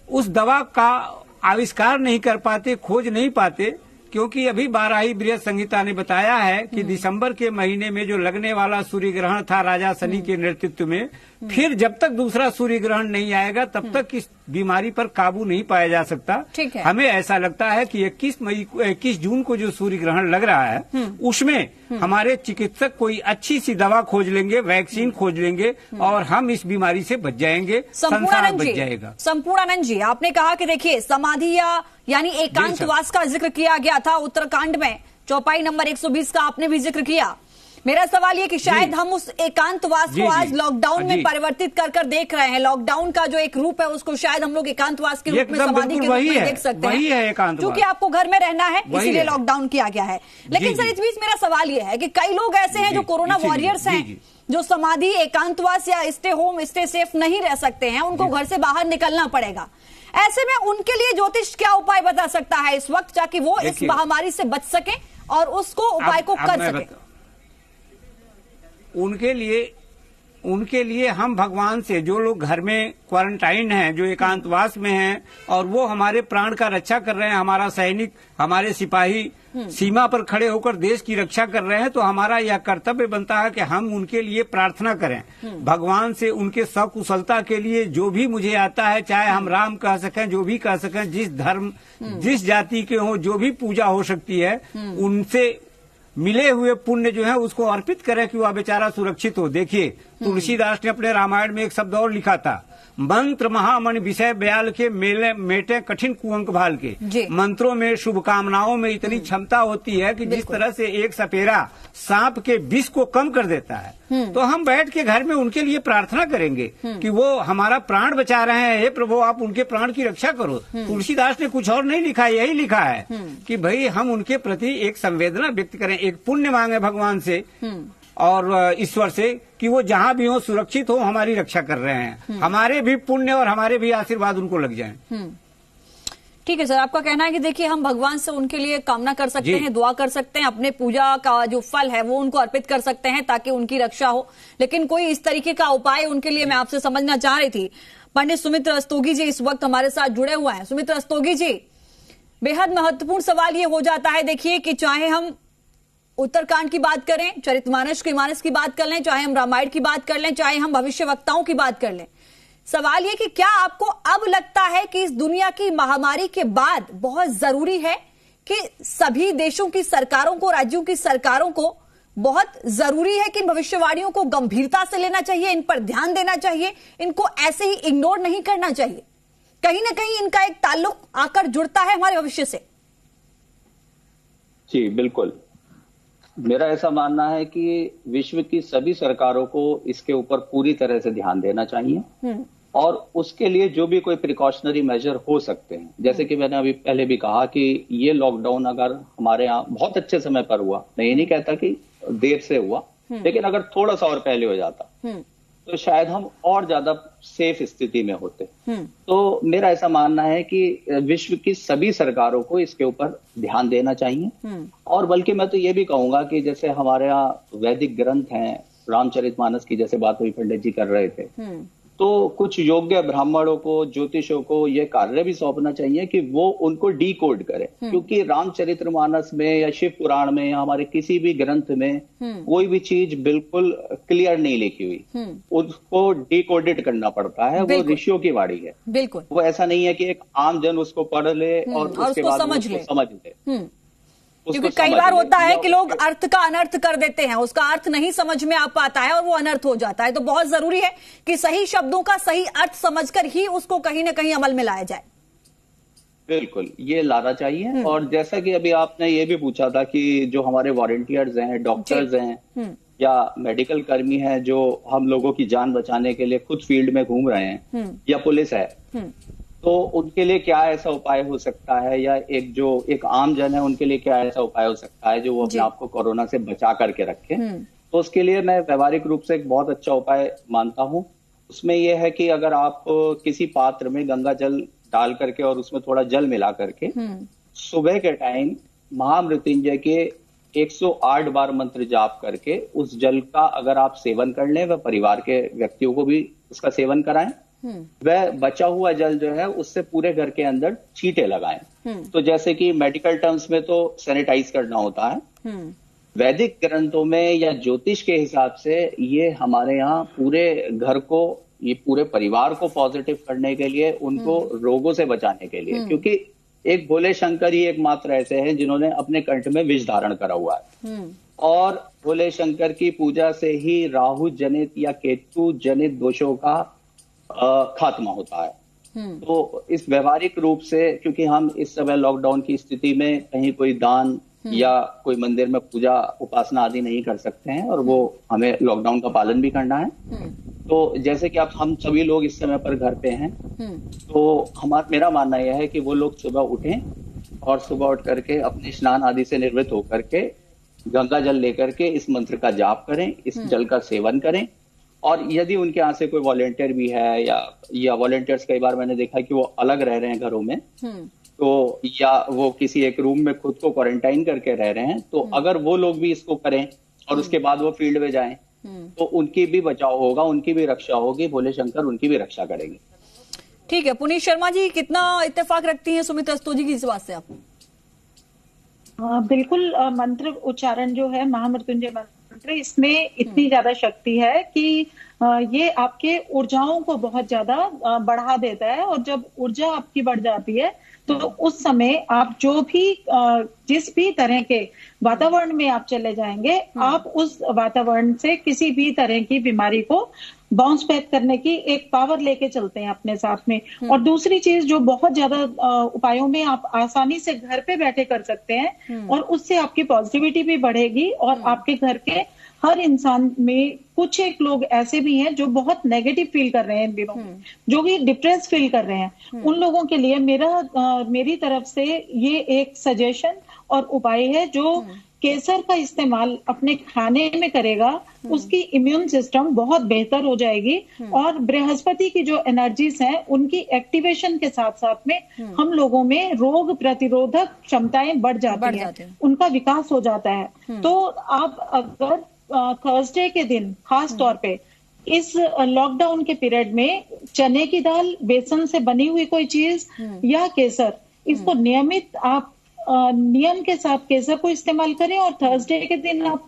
उस दवा का आविष्कार नहीं कर पाते, खोज नहीं पाते, क्योंकि अभी वाराही बृहत संहिता ने बताया है कि दिसंबर के महीने में जो लगने वाला सूर्य ग्रहण था राजा शनि के नेतृत्व में, फिर जब तक दूसरा सूर्य ग्रहण नहीं आएगा तब तक इस बीमारी पर काबू नहीं पाया जा सकता। हमें ऐसा लगता है कि 21 जून को जो सूर्य ग्रहण लग रहा है, उसमें हमारे चिकित्सक कोई अच्छी सी दवा खोज लेंगे, वैक्सीन खोज लेंगे और हम इस बीमारी से बच जाएंगे, संसार बच जाएगा। संपूर्णानंद जी, आपने कहा कि देखिए समाधि यानी एकांतवास का जिक्र किया गया था उत्तराखंड में, चौपाई नंबर 120 का आपने भी जिक्र किया। मेरा सवाल ये कि शायद हम उस एकांतवास को आज लॉकडाउन में परिवर्तित कर देख रहे हैं। लॉकडाउन का जो एक रूप है उसको शायद हम लोग एकांतवास के रूप में, समाधि के रूप में देख सकते हैं, क्योंकि आपको घर में रहना है इसीलिए लॉकडाउन किया गया है। लेकिन सर, इस बीच मेरा सवाल ये है कि कई लोग ऐसे हैं जो कोरोना वॉरियर्स हैं, जो समाधि, एकांतवास या स्टे होम, स्टे सेफ नहीं रह सकते हैं, उनको घर से बाहर निकलना पड़ेगा। ऐसे में उनके लिए ज्योतिष क्या उपाय बता सकता है इस वक्त, ताकि वो इस महामारी से बच सके और उसको उपाय को कर सके? उनके लिए उनके लिए हम भगवान से, जो लोग घर में क्वारंटाइन हैं, जो एकांतवास में हैं और वो हमारे प्राण का रक्षा कर रहे हैं, हमारा सैनिक, हमारे सिपाही सीमा पर खड़े होकर देश की रक्षा कर रहे हैं, तो हमारा यह कर्तव्य बनता है कि हम उनके लिए प्रार्थना करें भगवान से, उनके सकुशलता के लिए। जो भी मुझे आता है, चाहे हम राम कह सकें, जो भी कह सकें, जिस धर्म जिस जाति के हो, जो भी पूजा हो सकती है, उनसे मिले हुए पुण्य जो है उसको अर्पित करें कि वह बेचारा सुरक्षित हो। देखिए, तुलसीदास ने अपने रामायण में एक शब्द और लिखा था, मंत्र महामणि विषय ब्याल के मेले मेटे कठिन कुअंक भाल के। मंत्रों में, शुभकामनाओं में इतनी क्षमता होती है कि जिस तरह से एक सपेरा सांप के विष को कम कर देता है, तो हम बैठ के घर में उनके लिए प्रार्थना करेंगे कि वो हमारा प्राण बचा रहे हैं, हे प्रभु आप उनके प्राण की रक्षा करो। तुलसीदास ने कुछ और नहीं लिखा, यही लिखा है कि भाई हम उनके प्रति एक संवेदना व्यक्त करें, एक पुण्य मांगे भगवान से और ईश्वर से कि वो जहाँ भी हो सुरक्षित हो, हमारी रक्षा कर रहे हैं, हमारे भी पुण्य और हमारे भी आशीर्वाद उनको लग जाएं। ठीक है सर, आपका कहना है कि देखिए हम भगवान से उनके लिए कामना कर सकते हैं, दुआ कर सकते हैं, अपने पूजा का जो फल है वो उनको अर्पित कर सकते हैं ताकि उनकी रक्षा हो, लेकिन कोई इस तरीके का उपाय उनके लिए मैं आपसे समझना चाह रही थी। पंडित सुमित रस्तोगी जी इस वक्त हमारे साथ जुड़े हुए हैं। सुमित रस्तोगी जी, बेहद महत्वपूर्ण सवाल ये हो जाता है, देखिए कि चाहे हम उत्तरकांड की बात करें, चरितमानस की बात कर लें, चाहे हम रामायण की बात कर लें, चाहे हम भविष्यवक्ताओं की बात कर लें, सवाल ये कि क्या आपको अब लगता है कि इस दुनिया की महामारी के बाद बहुत जरूरी है कि सभी देशों की सरकारों को, राज्यों की सरकारों को बहुत जरूरी है कि इन भविष्यवाणियों को गंभीरता से लेना चाहिए, इन पर ध्यान देना चाहिए, इनको ऐसे ही इग्नोर नहीं करना चाहिए? कहीं ना कहीं इनका एक ताल्लुक आकर जुड़ता है हमारे भविष्य से। जी बिल्कुल, मेरा ऐसा मानना है कि विश्व की सभी सरकारों को इसके ऊपर पूरी तरह से ध्यान देना चाहिए और उसके लिए जो भी कोई प्रिकॉशनरी मेजर हो सकते हैं, जैसे कि मैंने अभी पहले भी कहा कि ये लॉकडाउन अगर हमारे यहाँ बहुत अच्छे समय पर हुआ, मैं ये नहीं कहता कि देर से हुआ, लेकिन अगर थोड़ा सा और पहले हो जाता तो शायद हम और ज्यादा सेफ स्थिति में होते। तो मेरा ऐसा मानना है कि विश्व की सभी सरकारों को इसके ऊपर ध्यान देना चाहिए और बल्कि मैं तो ये भी कहूंगा कि जैसे हमारे यहाँ वैदिक ग्रंथ हैं, रामचरितमानस की जैसे बात हुई पंडित जी कर रहे थे, तो कुछ योग्य ब्राह्मणों को, ज्योतिषों को ये कार्य भी सौंपना चाहिए कि वो उनको डिकोड करें, क्योंकि रामचरितमानस में या शिव पुराण में या हमारे किसी भी ग्रंथ में कोई भी चीज बिल्कुल क्लियर नहीं लिखी हुई, उसको डिकोडेड करना पड़ता है। वो ऋषियों की वाणी है, बिल्कुल वो ऐसा नहीं है कि एक आम जन उसको पढ़ ले और उसके बाद समझ ले। क्योंकि कई बार होता है कि लोग अर्थ का अनर्थ कर देते हैं, उसका अर्थ नहीं समझ में आ पाता है और वो अनर्थ हो जाता है। तो बहुत जरूरी है कि सही शब्दों का सही अर्थ समझकर ही उसको कहीं ना कहीं अमल में लाया जाए। बिल्कुल, ये लाना चाहिए। और जैसा कि अभी आपने ये भी पूछा था कि जो हमारे वॉलंटियर्स हैं, डॉक्टर्स हैं या मेडिकल कर्मी हैं जो हम लोगों की जान बचाने के लिए खुद फील्ड में घूम रहे हैं, या पुलिस है, तो उनके लिए क्या ऐसा उपाय हो सकता है, या एक आम जन है उनके लिए क्या ऐसा उपाय हो सकता है जो वो अपने आप को कोरोना से बचा करके रखे। तो उसके लिए मैं व्यवहारिक रूप से एक बहुत अच्छा उपाय मानता हूँ। उसमें यह है कि अगर आप किसी पात्र में गंगा जल डाल करके और उसमें थोड़ा जल मिला करके सुबह के टाइम महामृत्युंजय के 108 बार मंत्र जाप करके उस जल का अगर आप सेवन कर लें, वह परिवार के व्यक्तियों को भी उसका सेवन कराएं, वह बचा हुआ जल जो है उससे पूरे घर के अंदर छींटे लगाएं। तो जैसे कि मेडिकल टर्म्स में तो सैनिटाइज करना होता है, वैदिक ग्रंथों में या ज्योतिष के हिसाब से ये हमारे यहाँ पूरे घर को, ये पूरे परिवार को पॉजिटिव करने के लिए, उनको रोगों से बचाने के लिए, क्योंकि एक भोले शंकर ही एकमात्र ऐसे हैं जिन्होंने अपने कंठ में विष धारण करा हुआ है और भोले शंकर की पूजा से ही राहु जनित या केतु जनित दोषों का खात्मा होता है। तो इस व्यवहारिक रूप से, क्योंकि हम इस समय लॉकडाउन की स्थिति में कहीं कोई दान या कोई मंदिर में पूजा उपासना आदि नहीं कर सकते हैं और वो हमें लॉकडाउन का पालन भी करना है, तो जैसे कि हम सभी लोग इस समय पर घर पे हैं, तो मेरा मानना यह है कि वो लोग सुबह उठें और सुबह उठ करके अपने स्नान आदि से निर्वृत्त होकर के गंगा जल लेकर के इस मंत्र का जाप करें, इस जल का सेवन करें। और यदि उनके यहाँ से कोई वॉलेंटियर भी है या वॉलेंटियर्स कई बार मैंने देखा कि वो अलग रह रहे हैं घरों में, तो या वो किसी एक रूम में खुद को क्वारंटाइन करके रह रहे हैं, तो अगर वो लोग भी इसको करें और उसके बाद वो फील्ड में जाएं, तो उनकी भी बचाव होगा, उनकी भी रक्षा होगी, भोले शंकर उनकी भी रक्षा करेंगे। ठीक है, पुनीत शर्मा जी, कितना इत्तेफाक रखती हैं सुमित रस्तोगी की इस बात से आप? बिल्कुल, मंत्र उच्चारण जो है महामृत्युंजय मंत्र, इसमें इतनी ज्यादा शक्ति है कि ये आपके ऊर्जाओं को बहुत ज्यादा बढ़ा देता है, और जब ऊर्जा आपकी बढ़ जाती है तो उस समय आप जो भी जिस भी तरह के वातावरण में आप चले जाएंगे, आप उस वातावरण से किसी भी तरह की बीमारी को बाउंस बैक करने की एक पावर लेके चलते हैं अपने साथ में। और दूसरी चीज जो बहुत ज्यादा उपायों में आप आसानी से घर पे बैठे कर सकते हैं, और उससे आपकी पॉजिटिविटी भी बढ़ेगी, और आपके घर के हर इंसान में कुछ एक लोग ऐसे भी हैं जो बहुत नेगेटिव फील कर रहे हैं इन दिनों में, जो कि डिप्रेस फील कर रहे हैं, उन लोगों के लिए मेरी तरफ से ये एक सजेशन और उपाय है, जो केसर का इस्तेमाल अपने खाने में करेगा, उसकी इम्यून सिस्टम बहुत बेहतर हो जाएगी, और बृहस्पति की जो एनर्जीज हैं उनकी एक्टिवेशन के साथ साथ में हम लोगों में रोग प्रतिरोधक क्षमताएं बढ़ जाती हैं, उनका विकास हो जाता है। तो आप अगर थर्सडे के दिन खास तौर पे इस लॉकडाउन के पीरियड में चने की दाल, बेसन से बनी हुई कोई चीज या केसर, इसको नियमित आप नियम के साथ केसर को इस्तेमाल करें, और थर्सडे के दिन आप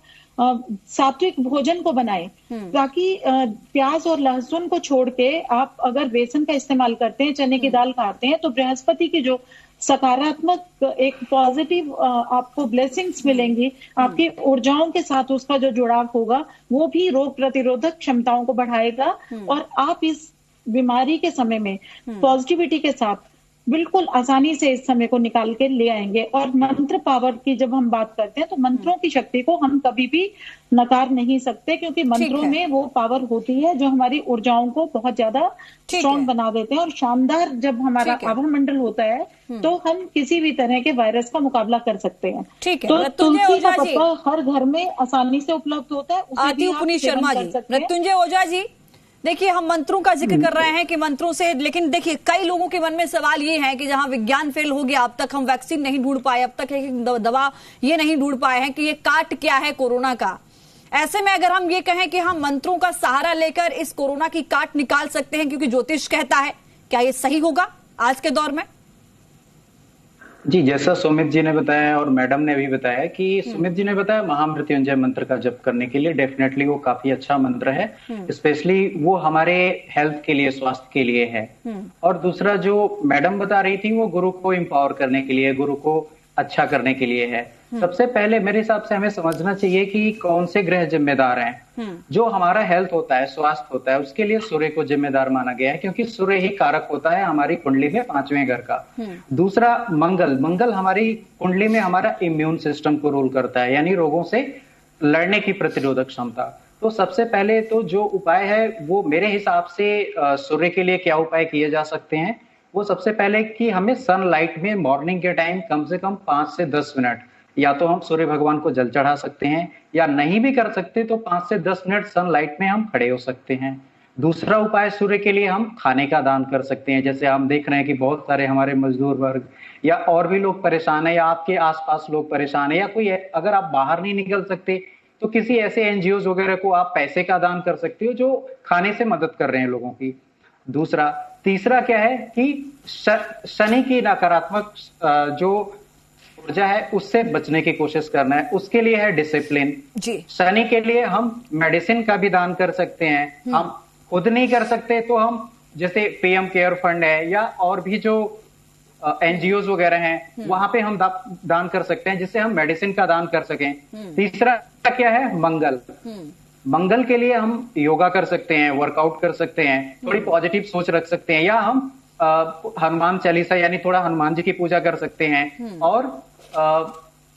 सात्विक भोजन को बनाएं, ताकि प्याज और लहसुन को छोड़ के आप अगर बेसन का इस्तेमाल करते हैं, चने की दाल खाते हैं, तो बृहस्पति की जो सकारात्मक एक पॉजिटिव आपको ब्लेसिंग्स मिलेंगी, आपकी ऊर्जाओं के साथ उसका जो जुड़ाव होगा वो भी रोग प्रतिरोधक क्षमताओं को बढ़ाएगा, और आप इस बीमारी के समय में पॉजिटिविटी के साथ बिल्कुल आसानी से इस समय को निकाल के ले आएंगे। और मंत्र पावर की जब हम बात करते हैं तो मंत्रों की शक्ति को हम कभी भी नकार नहीं सकते, क्योंकि मंत्रों में वो पावर होती है जो हमारी ऊर्जाओं को बहुत ज्यादा स्ट्रॉन्ग बना देते हैं। और शानदार जब हमारा आभा मंडल होता है तो हम किसी भी तरह के वायरस का मुकाबला कर सकते हैं। ठीक है, तो तुलसी का पत्ता हर घर में आसानी से उपलब्ध होता है। आती हूँ पुनीत शर्मा जी। मृत्युंजय ओझा जी, देखिए हम मंत्रों का जिक्र कर रहे हैं कि मंत्रों से, लेकिन देखिए कई लोगों के मन में सवाल ये है कि जहां विज्ञान फेल हो गया, अब तक हम वैक्सीन नहीं ढूंढ पाए, अब तक एक दवा ये नहीं ढूंढ पाए हैं कि ये काट क्या है कोरोना का। ऐसे में अगर हम ये कहें कि हम मंत्रों का सहारा लेकर इस कोरोना की काट निकाल सकते हैं क्योंकि ज्योतिष कहता है, क्या ये सही होगा आज के दौर में? जी, जैसा सुमित जी ने बताया और मैडम ने भी बताया कि सुमित जी ने बताया महामृत्युंजय मंत्र का जप करने के लिए डेफिनेटली वो काफी अच्छा मंत्र है, स्पेशली वो हमारे हेल्थ के लिए, स्वास्थ्य के लिए है। और दूसरा जो मैडम बता रही थी वो गुरु को एम्पावर करने के लिए, गुरु को अच्छा करने के लिए है। सबसे पहले मेरे हिसाब से हमें समझना चाहिए कि कौन से ग्रह जिम्मेदार हैं। जो हमारा हेल्थ होता है, स्वास्थ्य होता है, उसके लिए सूर्य को जिम्मेदार माना गया है, क्योंकि सूर्य ही कारक होता है हमारी कुंडली में 5वें घर का। दूसरा मंगल हमारी कुंडली में हमारा इम्यून सिस्टम को रूल करता है, यानी रोगों से लड़ने की प्रतिरोधक क्षमता। तो सबसे पहले तो जो उपाय है वो मेरे हिसाब से सूर्य के लिए क्या उपाय किए जा सकते हैं, वो सबसे पहले कि हमें सनलाइट में मॉर्निंग के टाइम कम से कम 5 से 10 मिनट, या तो हम सूर्य भगवान को जल चढ़ा सकते हैं, या नहीं भी कर सकते तो 5 से 10 मिनट सनलाइट में हम खड़े हो सकते हैं। दूसरा उपाय सूर्य के लिए हम खाने का दान कर सकते हैं। जैसे हम देख रहे हैं कि बहुत सारे हमारे मजदूर वर्ग या और भी लोग परेशान है, या आपके आसपास लोग परेशान है, या कोई अगर आप बाहर नहीं निकल सकते तो किसी ऐसे एनजीओ वगैरह को आप पैसे का दान कर सकते हो जो खाने से मदद कर रहे हैं लोगों की। तीसरा क्या है कि शनि की नकारात्मक जो ऊर्जा है उससे बचने की कोशिश करना है। उसके लिए है डिसिप्लिन जी। शनि के लिए हम मेडिसिन का भी दान कर सकते हैं। हम खुद नहीं कर सकते तो हम जैसे पीएम केयर फंड है या और भी जो एनजीओ वगैरह हैं वहां पे हम दान कर सकते हैं, जिससे हम मेडिसिन का दान कर सकें। तीसरा क्या है मंगल के लिए हम योगा कर सकते हैं, वर्कआउट कर सकते हैं, थोड़ी पॉजिटिव सोच रख सकते हैं, या हम हनुमान चालीसा यानी थोड़ा हनुमान जी की पूजा कर सकते हैं। और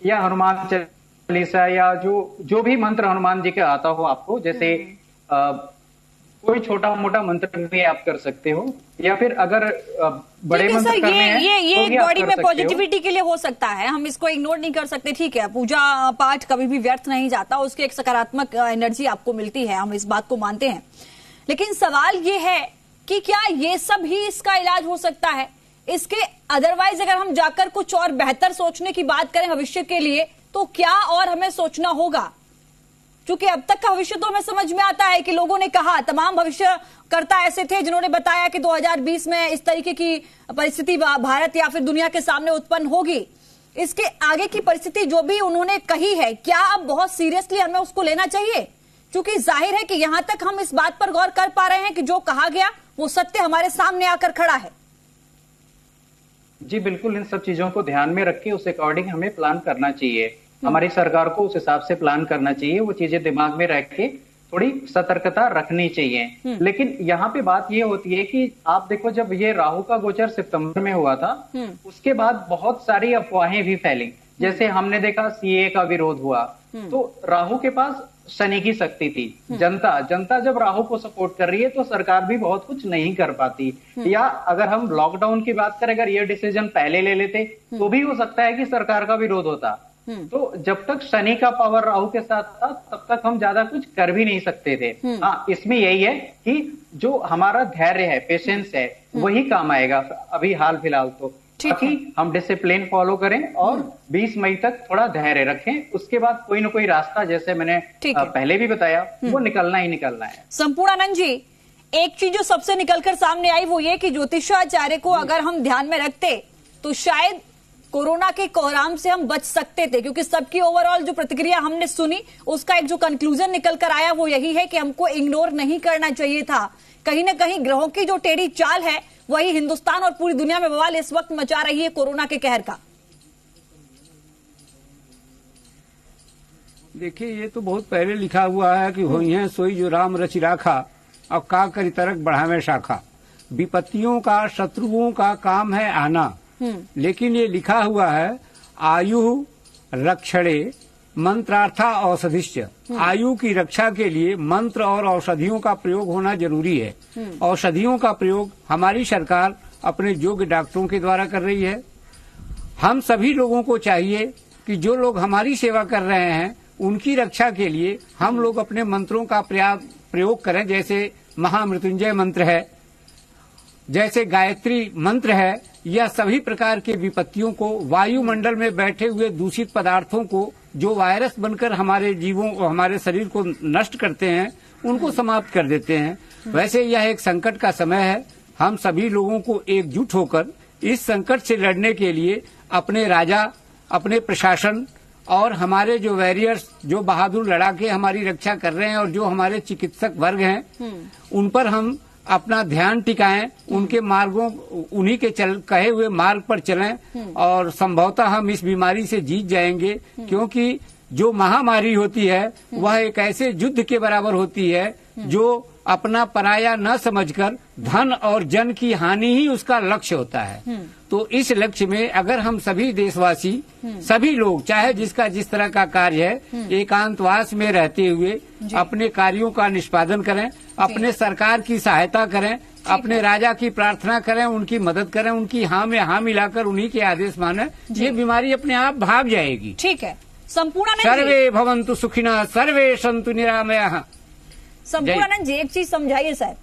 या हनुमान चालीसा या जो भी मंत्र हनुमान जी का आता हो आपको, जैसे कोई छोटा मोटा मंत्र भी आप कर सकते हो, या फिर अगर बड़े मंत्र करने हैं ये बॉडी में पॉजिटिविटी के लिए हो सकता है, हम इसको इग्नोर नहीं कर सकते। ठीक है, पूजा पाठ कभी भी व्यर्थ नहीं जाता, उसकी एक सकारात्मक एनर्जी आपको मिलती है, हम इस बात को मानते हैं। लेकिन सवाल ये है कि क्या ये सब ही इसका इलाज हो सकता है? इसके अदरवाइज अगर हम जाकर कुछ और बेहतर सोचने की बात करें भविष्य के लिए, तो क्या और हमें सोचना होगा? क्योंकि अब तक का भविष्य तो हमें समझ में आता है कि लोगों ने कहा, तमाम भविष्यकर्ता ऐसे थे जिन्होंने बताया कि 2020 में इस तरीके की परिस्थिति भारत या फिर दुनिया के सामने उत्पन्न होगी। इसके आगे की परिस्थिति जो भी उन्होंने कही है, क्या अब बहुत सीरियसली हमें उसको लेना चाहिए? क्योंकि जाहिर है कि यहां तक हम इस बात पर गौर कर पा रहे हैं कि जो कहा गया वो सत्य हमारे सामने आकर खड़ा है। जी बिल्कुल, इन सब चीजों को ध्यान में रख के उस अकॉर्डिंग हमें प्लान करना चाहिए। हमारी सरकार को उस हिसाब से प्लान करना चाहिए, वो चीजें दिमाग में रख के थोड़ी सतर्कता रखनी चाहिए। लेकिन यहाँ पे बात ये होती है कि आप देखो, जब ये राहु का गोचर सितंबर में हुआ था, उसके बाद बहुत सारी अफवाहें भी फैली। जैसे हमने देखा सीए का विरोध हुआ, तो राहु के पास शनि की शक्ति थी। जनता जब राहु को सपोर्ट कर रही है तो सरकार भी बहुत कुछ नहीं कर पाती। या अगर हम लॉकडाउन की बात करें, अगर ये डिसीजन पहले ले लेते तो भी हो सकता है कि सरकार का विरोध होता। तो जब तक शनि का पावर राहु के साथ था तब तक हम ज्यादा कुछ कर भी नहीं सकते थे। हाँ, इसमें यही है कि जो हमारा धैर्य है, पेशेंस है, वही काम आएगा अभी हाल फिलहाल तो। ताकि हम डिसिप्लिन फॉलो करें और 20 मई तक थोड़ा धैर्य रखें। उसके बाद कोई ना कोई रास्ता, जैसे मैंने पहले भी बताया, वो निकलना ही निकलना है। संपूर्णानंद जी, एक चीज जो सबसे निकलकर सामने आई वो ये कि ज्योतिषाचार्य को अगर हम ध्यान में रखते तो शायद कोरोना के कोहराम से हम बच सकते थे, क्योंकि सबकी ओवरऑल जो प्रतिक्रिया हमने सुनी उसका एक जो कंक्लूजन निकल कर आया वो यही है कि हमको इग्नोर नहीं करना चाहिए था। कहीं ना कहीं ग्रहों की जो टेढ़ी चाल है वही हिंदुस्तान और पूरी दुनिया में बवाल इस वक्त मचा रही है कोरोना के कहर का। देखिए, ये तो बहुत पहले लिखा हुआ है कि होई है सोई जो राम रचि राखा, अब का करी तरक बढ़ावे शाखा। विपत्तियों का, शत्रुओं का काम है आना, लेकिन ये लिखा हुआ है आयु रक्षणे मंत्रार्था औषधिश्च। आयु की रक्षा के लिए मंत्र और औषधियों का प्रयोग होना जरूरी है। औषधियों का प्रयोग हमारी सरकार अपने योग्य डॉक्टरों के द्वारा कर रही है। हम सभी लोगों को चाहिए कि जो लोग हमारी सेवा कर रहे हैं उनकी रक्षा के लिए हम लोग अपने मंत्रों का प्रयोग करें। जैसे महामृत्युंजय मंत्र है, जैसे गायत्री मंत्र है। यह सभी प्रकार के विपत्तियों को, वायुमंडल में बैठे हुए दूषित पदार्थों को जो वायरस बनकर हमारे जीवों और हमारे शरीर को नष्ट करते हैं, उनको समाप्त कर देते हैं। वैसे यह एक संकट का समय है। हम सभी लोगों को एकजुट होकर इस संकट से लड़ने के लिए अपने राजा, अपने प्रशासन और हमारे जो वॉरियर्स, जो बहादुर लड़ाके हमारी रक्षा कर रहे हैं और जो हमारे चिकित्सक वर्ग हैं, उन पर हम अपना ध्यान टिकाएं, उनके मार्गों, उन्हीं के कहे हुए मार्ग पर चलें और संभवतः हम इस बीमारी से जीत जाएंगे। क्योंकि जो महामारी होती है वह एक ऐसे युद्ध के बराबर होती है जो अपना पराया न समझकर धन और जन की हानि ही उसका लक्ष्य होता है। तो इस लक्ष्य में अगर हम सभी देशवासी, सभी लोग, चाहे जिसका जिस तरह का कार्य है, एकांतवास में रहते हुए अपने कार्यों का निष्पादन करें, अपने सरकार की सहायता करें, अपने राजा की प्रार्थना करें, उनकी मदद करें, उनकी हाँ में हाँ मिलाकर उन्हीं के आदेश माने, ये बीमारी अपने आप भाग जाएगी। ठीक है। संपूर्णानंद सर्वे भवन्तु सुखिनः, सर्वे सन्तु निरामयाः। संपूर्णानंद जी, एक चीज समझाइए सर,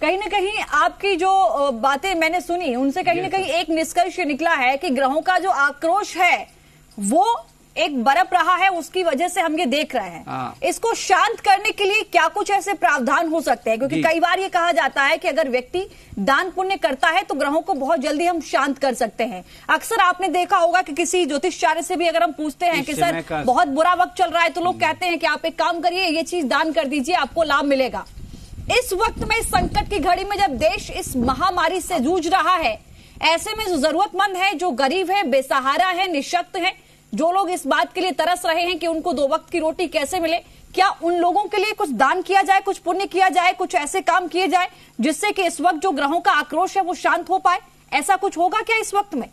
कहीं ना कहीं आपकी जो बातें मैंने सुनी उनसे कहीं ना कहीं एक निष्कर्ष निकला है कि ग्रहों का जो आक्रोश है वो एक बरप रहा है, उसकी वजह से हम ये देख रहे हैं। इसको शांत करने के लिए क्या कुछ ऐसे प्रावधान हो सकते हैं? क्योंकि कई बार ये कहा जाता है कि अगर व्यक्ति दान पुण्य करता है तो ग्रहों को बहुत जल्दी हम शांत कर सकते हैं। अक्सर आपने देखा होगा कि किसी ज्योतिषाचार्य से भी अगर हम पूछते हैं कि सर बहुत बुरा वक्त चल रहा है, तो लोग कहते हैं कि आप एक काम करिए, ये चीज दान कर दीजिए, आपको लाभ मिलेगा। इस वक्त में, इस संकट की घड़ी में, जब देश इस महामारी से जूझ रहा है, ऐसे में जो जरूरतमंद है, जो गरीब है, बेसहारा है, निशक्त है, जो लोग इस बात के लिए तरस रहे हैं कि उनको 2 वक्त की रोटी कैसे मिले, क्या उन लोगों के लिए कुछ दान किया जाए, कुछ पुण्य किया जाए, कुछ ऐसे काम किए जाए जिससे कि इस वक्त जो ग्रहों का आक्रोश है वो शांत हो पाए? ऐसा कुछ होगा क्या इस वक्त में?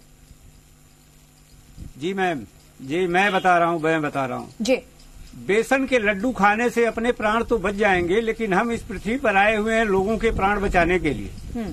जी मैम, जी मैं बता रहा हूँ जी। बेसन के लड्डू खाने से अपने प्राण तो बच जाएंगे, लेकिन हम इस पृथ्वी पर आए हुए हैं लोगों के प्राण बचाने के लिए।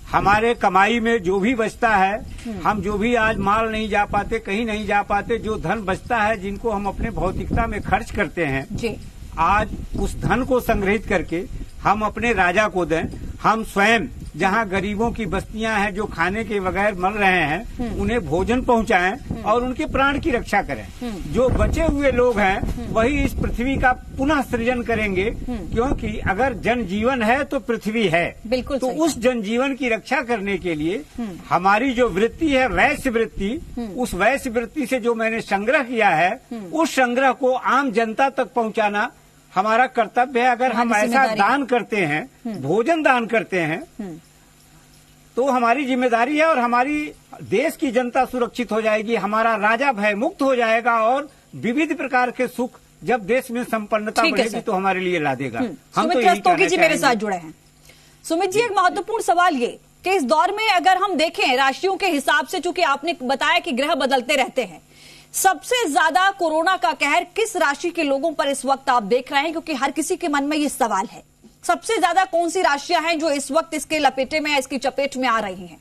हमारे कमाई में जो भी बचता है, हम जो भी आज माल नहीं जा पाते, कहीं नहीं जा पाते, जो धन बचता है, जिनको हम अपने भौतिकता में खर्च करते हैं जी, आज उस धन को संग्रहित करके हम अपने राजा को दें। हम स्वयं जहां गरीबों की बस्तियां हैं जो खाने के बगैर मर रहे हैं, उन्हें भोजन पहुंचाएं और उनके प्राण की रक्षा करें। जो बचे हुए लोग हैं वही इस पृथ्वी का पुनः सृजन करेंगे, क्योंकि अगर जनजीवन है तो पृथ्वी है। बिल्कुल तो उस जनजीवन की रक्षा करने के लिए हमारी जो वृत्ति है वैश्य वृत्ति, उस वैश्य वृत्ति से जो मैंने संग्रह किया है उस संग्रह को आम जनता तक पहुंचाना हमारा कर्तव्य है। अगर हम ऐसा दान करते हैं, भोजन दान करते हैं, तो हमारी जिम्मेदारी है और हमारी देश की जनता सुरक्षित हो जाएगी, हमारा राजा भय मुक्त हो जाएगा और विविध प्रकार के सुख जब देश में संपन्नता बढ़ेगी तो हमारे लिए ला देगा। हम तो यही कहना जी मेरे साथ जुड़े हैं। सुमित जी, एक महत्वपूर्ण सवाल ये कि इस दौर में अगर हम देखें राशियों के हिसाब से, चूंकि आपने बताया कि ग्रह बदलते रहते हैं, सबसे ज्यादा कोरोना का कहर किस राशि के लोगों पर इस वक्त आप देख रहे हैं? क्योंकि हर किसी के मन में ये सवाल है, सबसे ज्यादा कौन सी राशियां हैं जो इस वक्त इसके लपेटे में, इसकी चपेट में आ रही हैं?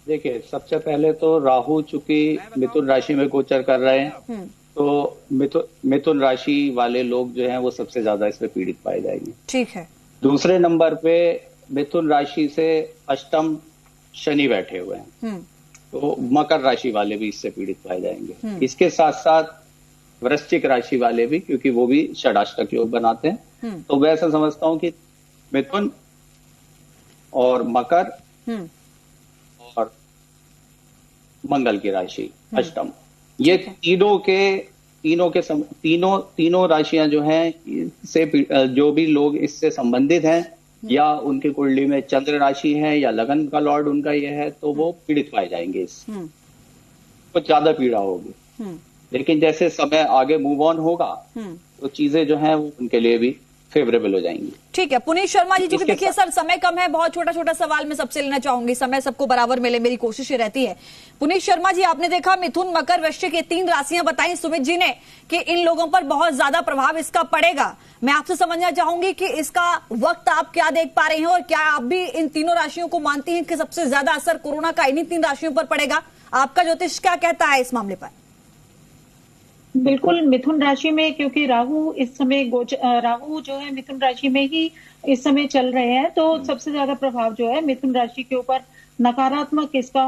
देखिए, सबसे पहले तो राहु चूंकि मिथुन राशि में गोचर कर रहे हैं, तो मिथुन राशि वाले लोग जो हैं वो सबसे ज्यादा इसमें पीड़ित पाए जाएंगे। ठीक है। दूसरे नंबर पे मिथुन राशि से अष्टम शनि बैठे हुए हैं, तो मकर राशि वाले भी इससे पीड़ित पाए जाएंगे। इसके साथ साथ वृश्चिक राशि वाले भी, क्योंकि वो भी षडाष्टक योग बनाते हैं। तो मैं ऐसा समझता हूं कि मिथुन और मकर और मंगल की राशि अष्टम, ये तीनों राशियां जो हैं से जो भी लोग इससे संबंधित हैं या उनकी कुंडली में चंद्र राशि है या लगन का लॉर्ड उनका ये है, तो वो पीड़ित पाए जाएंगे। कुछ ज्यादा पीड़ा होगी, लेकिन जैसे समय आगे मूव ऑन होगा तो चीजें जो हैं वो उनके लिए भी फेवरेबल हो जाएंगी। ठीक है। पुनीत शर्मा जी, क्योंकि देखिए सर समय कम है, बहुत छोटा छोटा सवाल मैं सबसे लेना चाहूंगी, समय सबको बराबर मिले मेरी कोशिश रहती है। पुनीत शर्मा जी, आपने देखा मिथुन मकर वृश्चिक ये 3 राशियां बताई सुमित जी ने कि इन लोगों पर बहुत ज्यादा प्रभाव इसका पड़ेगा। मैं आपसे समझना चाहूंगी कि इसका वक्त आप क्या देख पा रहे हैं और क्या आप भी इन तीनों राशियों को मानती हैं कि सबसे ज्यादा असर कोरोना का इन्हीं 3 राशियों पर पड़ेगा? आपका ज्योतिष क्या कहता है इस मामले पर? बिल्कुल, मिथुन राशि में क्योंकि राहु इस समय राहु जो है मिथुन राशि में ही इस समय चल रहे हैं, तो सबसे ज्यादा प्रभाव जो है मिथुन राशि के ऊपर नकारात्मक इसका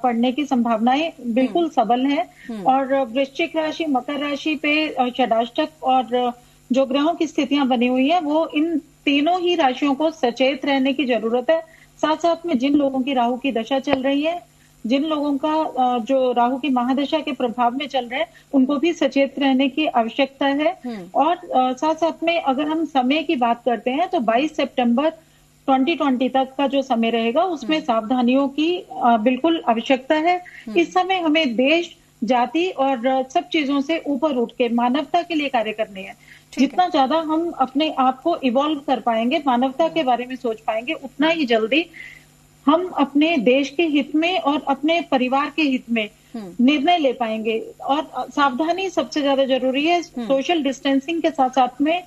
पड़ने की संभावनाएं बिल्कुल सबल है। और वृश्चिक राशि, मकर राशि पे षडाष्टक और जो ग्रहों की स्थितियां बनी हुई है, वो इन तीनों ही राशियों को सचेत रहने की जरूरत है। साथ साथ में जिन लोगों की राहु की दशा चल रही है, जिन लोगों का जो राहु की महादशा के प्रभाव में चल रहे हैं, उनको भी सचेत रहने की आवश्यकता है। और साथ साथ में अगर हम समय की बात करते हैं तो 22 सितंबर 2020 तक का जो समय रहेगा उसमें सावधानियों की बिल्कुल आवश्यकता है। इस समय हमें देश, जाति और सब चीजों से ऊपर उठ के मानवता के लिए कार्य करने हैं। जितना ज्यादा हम अपने आप को इवॉल्व कर पाएंगे, मानवता के बारे में सोच पाएंगे, उतना ही जल्दी हम अपने देश के हित में और अपने परिवार के हित में निर्णय ले पाएंगे। और सावधानी सबसे ज्यादा जरूरी है। सोशल डिस्टेंसिंग के साथ साथ में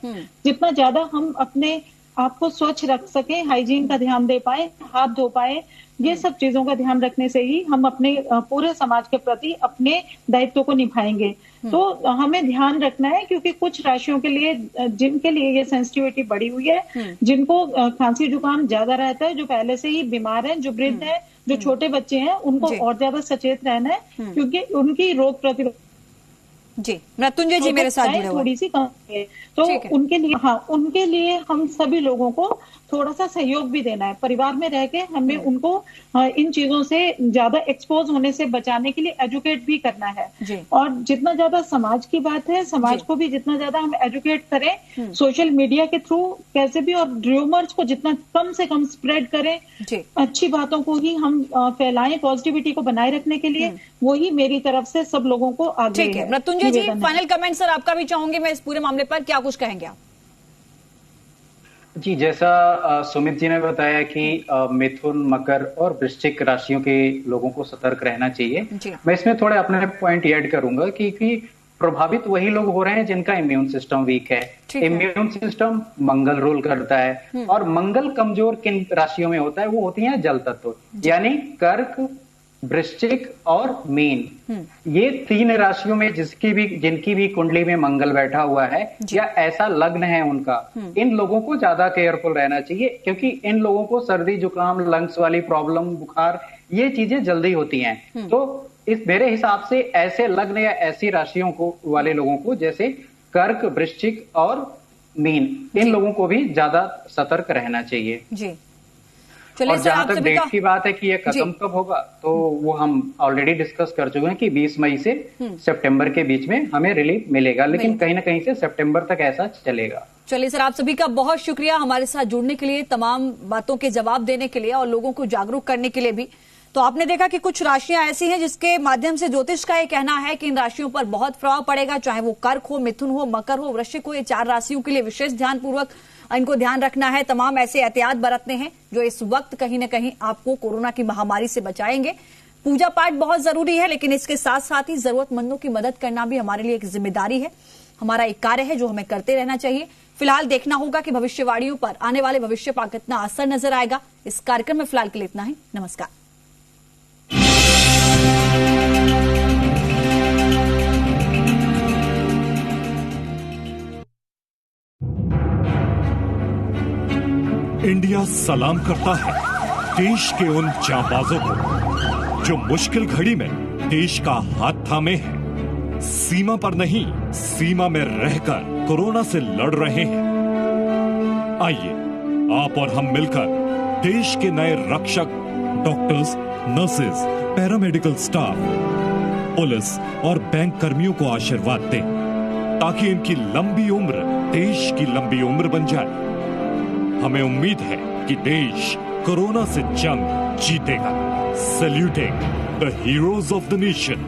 जितना ज्यादा हम अपने आप को स्वच्छ रख सकें, हाइजीन का ध्यान दे पाए, हाथ धो पाए, ये सब चीजों का ध्यान रखने से ही हम अपने पूरे समाज के प्रति अपने दायित्व को निभाएंगे। तो हमें ध्यान रखना है, क्योंकि कुछ राशियों के लिए, जिनके लिए ये सेंसिटिविटी बढ़ी हुई है, जिनको खांसी जुकाम ज्यादा रहता है, जो पहले से ही बीमार हैं, जो वृद्ध हैं, जो छोटे बच्चे हैं, उनको और ज्यादा सचेत रहना है, क्योंकि उनकी रोग प्रतिरोध जी मृत्युंजय जी मेरे साथ जुड़े हुए थोड़ी सी कम है, तो उनके लिए हम सभी लोगों को थोड़ा सा सहयोग भी देना है। परिवार में रह के हमें उनको इन चीजों से ज्यादा एक्सपोज होने से बचाने के लिए एजुकेट भी करना है। और जितना ज्यादा समाज की बात है, समाज को भी जितना ज्यादा हम एजुकेट करें सोशल मीडिया के थ्रू कैसे भी, और र्यूमर्स को जितना कम से कम स्प्रेड करें, अच्छी बातों को ही हम फैलाएं, पॉजिटिविटी को बनाए रखने के लिए, वही मेरी तरफ से सब लोगों को आगे। ठीक है मृत्युंजय जी, फाइनल कमेंट सर आपका भी चाहूंगी मैं इस पूरे मामले पर, क्या कुछ कहेंगे आप? जी, जैसा सुमित जी ने बताया कि मिथुन, मकर और वृश्चिक राशियों के लोगों को सतर्क रहना चाहिए। मैं इसमें थोड़े अपने पॉइंट ऐड करूंगा कि प्रभावित वही लोग हो रहे हैं जिनका इम्यून सिस्टम वीक है। इम्यून सिस्टम मंगल रूल करता है, और मंगल कमजोर किन राशियों में होता है? वो होती है जल तत्व, यानी कर्क, वृश्चिक और मीन। ये 3 राशियों में जिनकी भी कुंडली में मंगल बैठा हुआ है या ऐसा लग्न है उनका, इन लोगों को ज्यादा केयरफुल रहना चाहिए, क्योंकि इन लोगों को सर्दी जुकाम, लंग्स वाली प्रॉब्लम, बुखार, ये चीजें जल्दी होती हैं। तो इस मेरे हिसाब से ऐसे लग्न या ऐसी राशियों को वाले लोगों को, जैसे कर्क, वृश्चिक और मीन, इन लोगों को भी ज्यादा सतर्क रहना चाहिए जी। और जहां तक डेट की बात है कि ये खत्म कब होगा, तो वो हम ऑलरेडी डिस्कस कर चुके हैं कि 20 मई से सितंबर के बीच में हमें रिलीफ मिलेगा, लेकिन कहीं ना कहीं से सितंबर तक ऐसा चलेगा। चलिए सर, आप सभी का बहुत शुक्रिया हमारे साथ जुड़ने के लिए, तमाम बातों के जवाब देने के लिए और लोगों को जागरूक करने के लिए भी। तो आपने देखा कि कुछ राशियां ऐसी हैं जिसके माध्यम से ज्योतिष का ये कहना है कि इन राशियों पर बहुत प्रभाव पड़ेगा, चाहे वो कर्क हो, मिथुन हो, मकर हो, वृश्चिक हो। ये 4 राशियों के लिए विशेष ध्यानपूर्वक इनको ध्यान रखना है। तमाम ऐसे एहतियात बरतने हैं जो इस वक्त कहीं ना कहीं आपको कोरोना की महामारी से बचाएंगे। पूजा पाठ बहुत जरूरी है, लेकिन इसके साथ साथ ही जरूरतमंदों की मदद करना भी हमारे लिए एक जिम्मेदारी है, हमारा एक कार्य है जो हमें करते रहना चाहिए। फिलहाल देखना होगा कि भविष्यवाणियों पर आने वाले भविष्य का कितना असर नजर आएगा। इस कार्यक्रम में फिलहाल के लिए इतना ही। नमस्कार। इंडिया सलाम करता है देश के उन जांबाजों को जो मुश्किल घड़ी में देश का हाथ थामे हैं, सीमा पर नहीं सीमा में रहकर कोरोना से लड़ रहे हैं। आइए आप और हम मिलकर देश के नए रक्षक doctors, nurses, paramedical staff, police और बैंक कर्मियों को आशीर्वाद दें, ताकि इनकी लंबी उम्र देश की लंबी उम्र बन जाए। हमें उम्मीद है कि देश कोरोना से जंग जीतेगा। Saluting the heroes of the nation.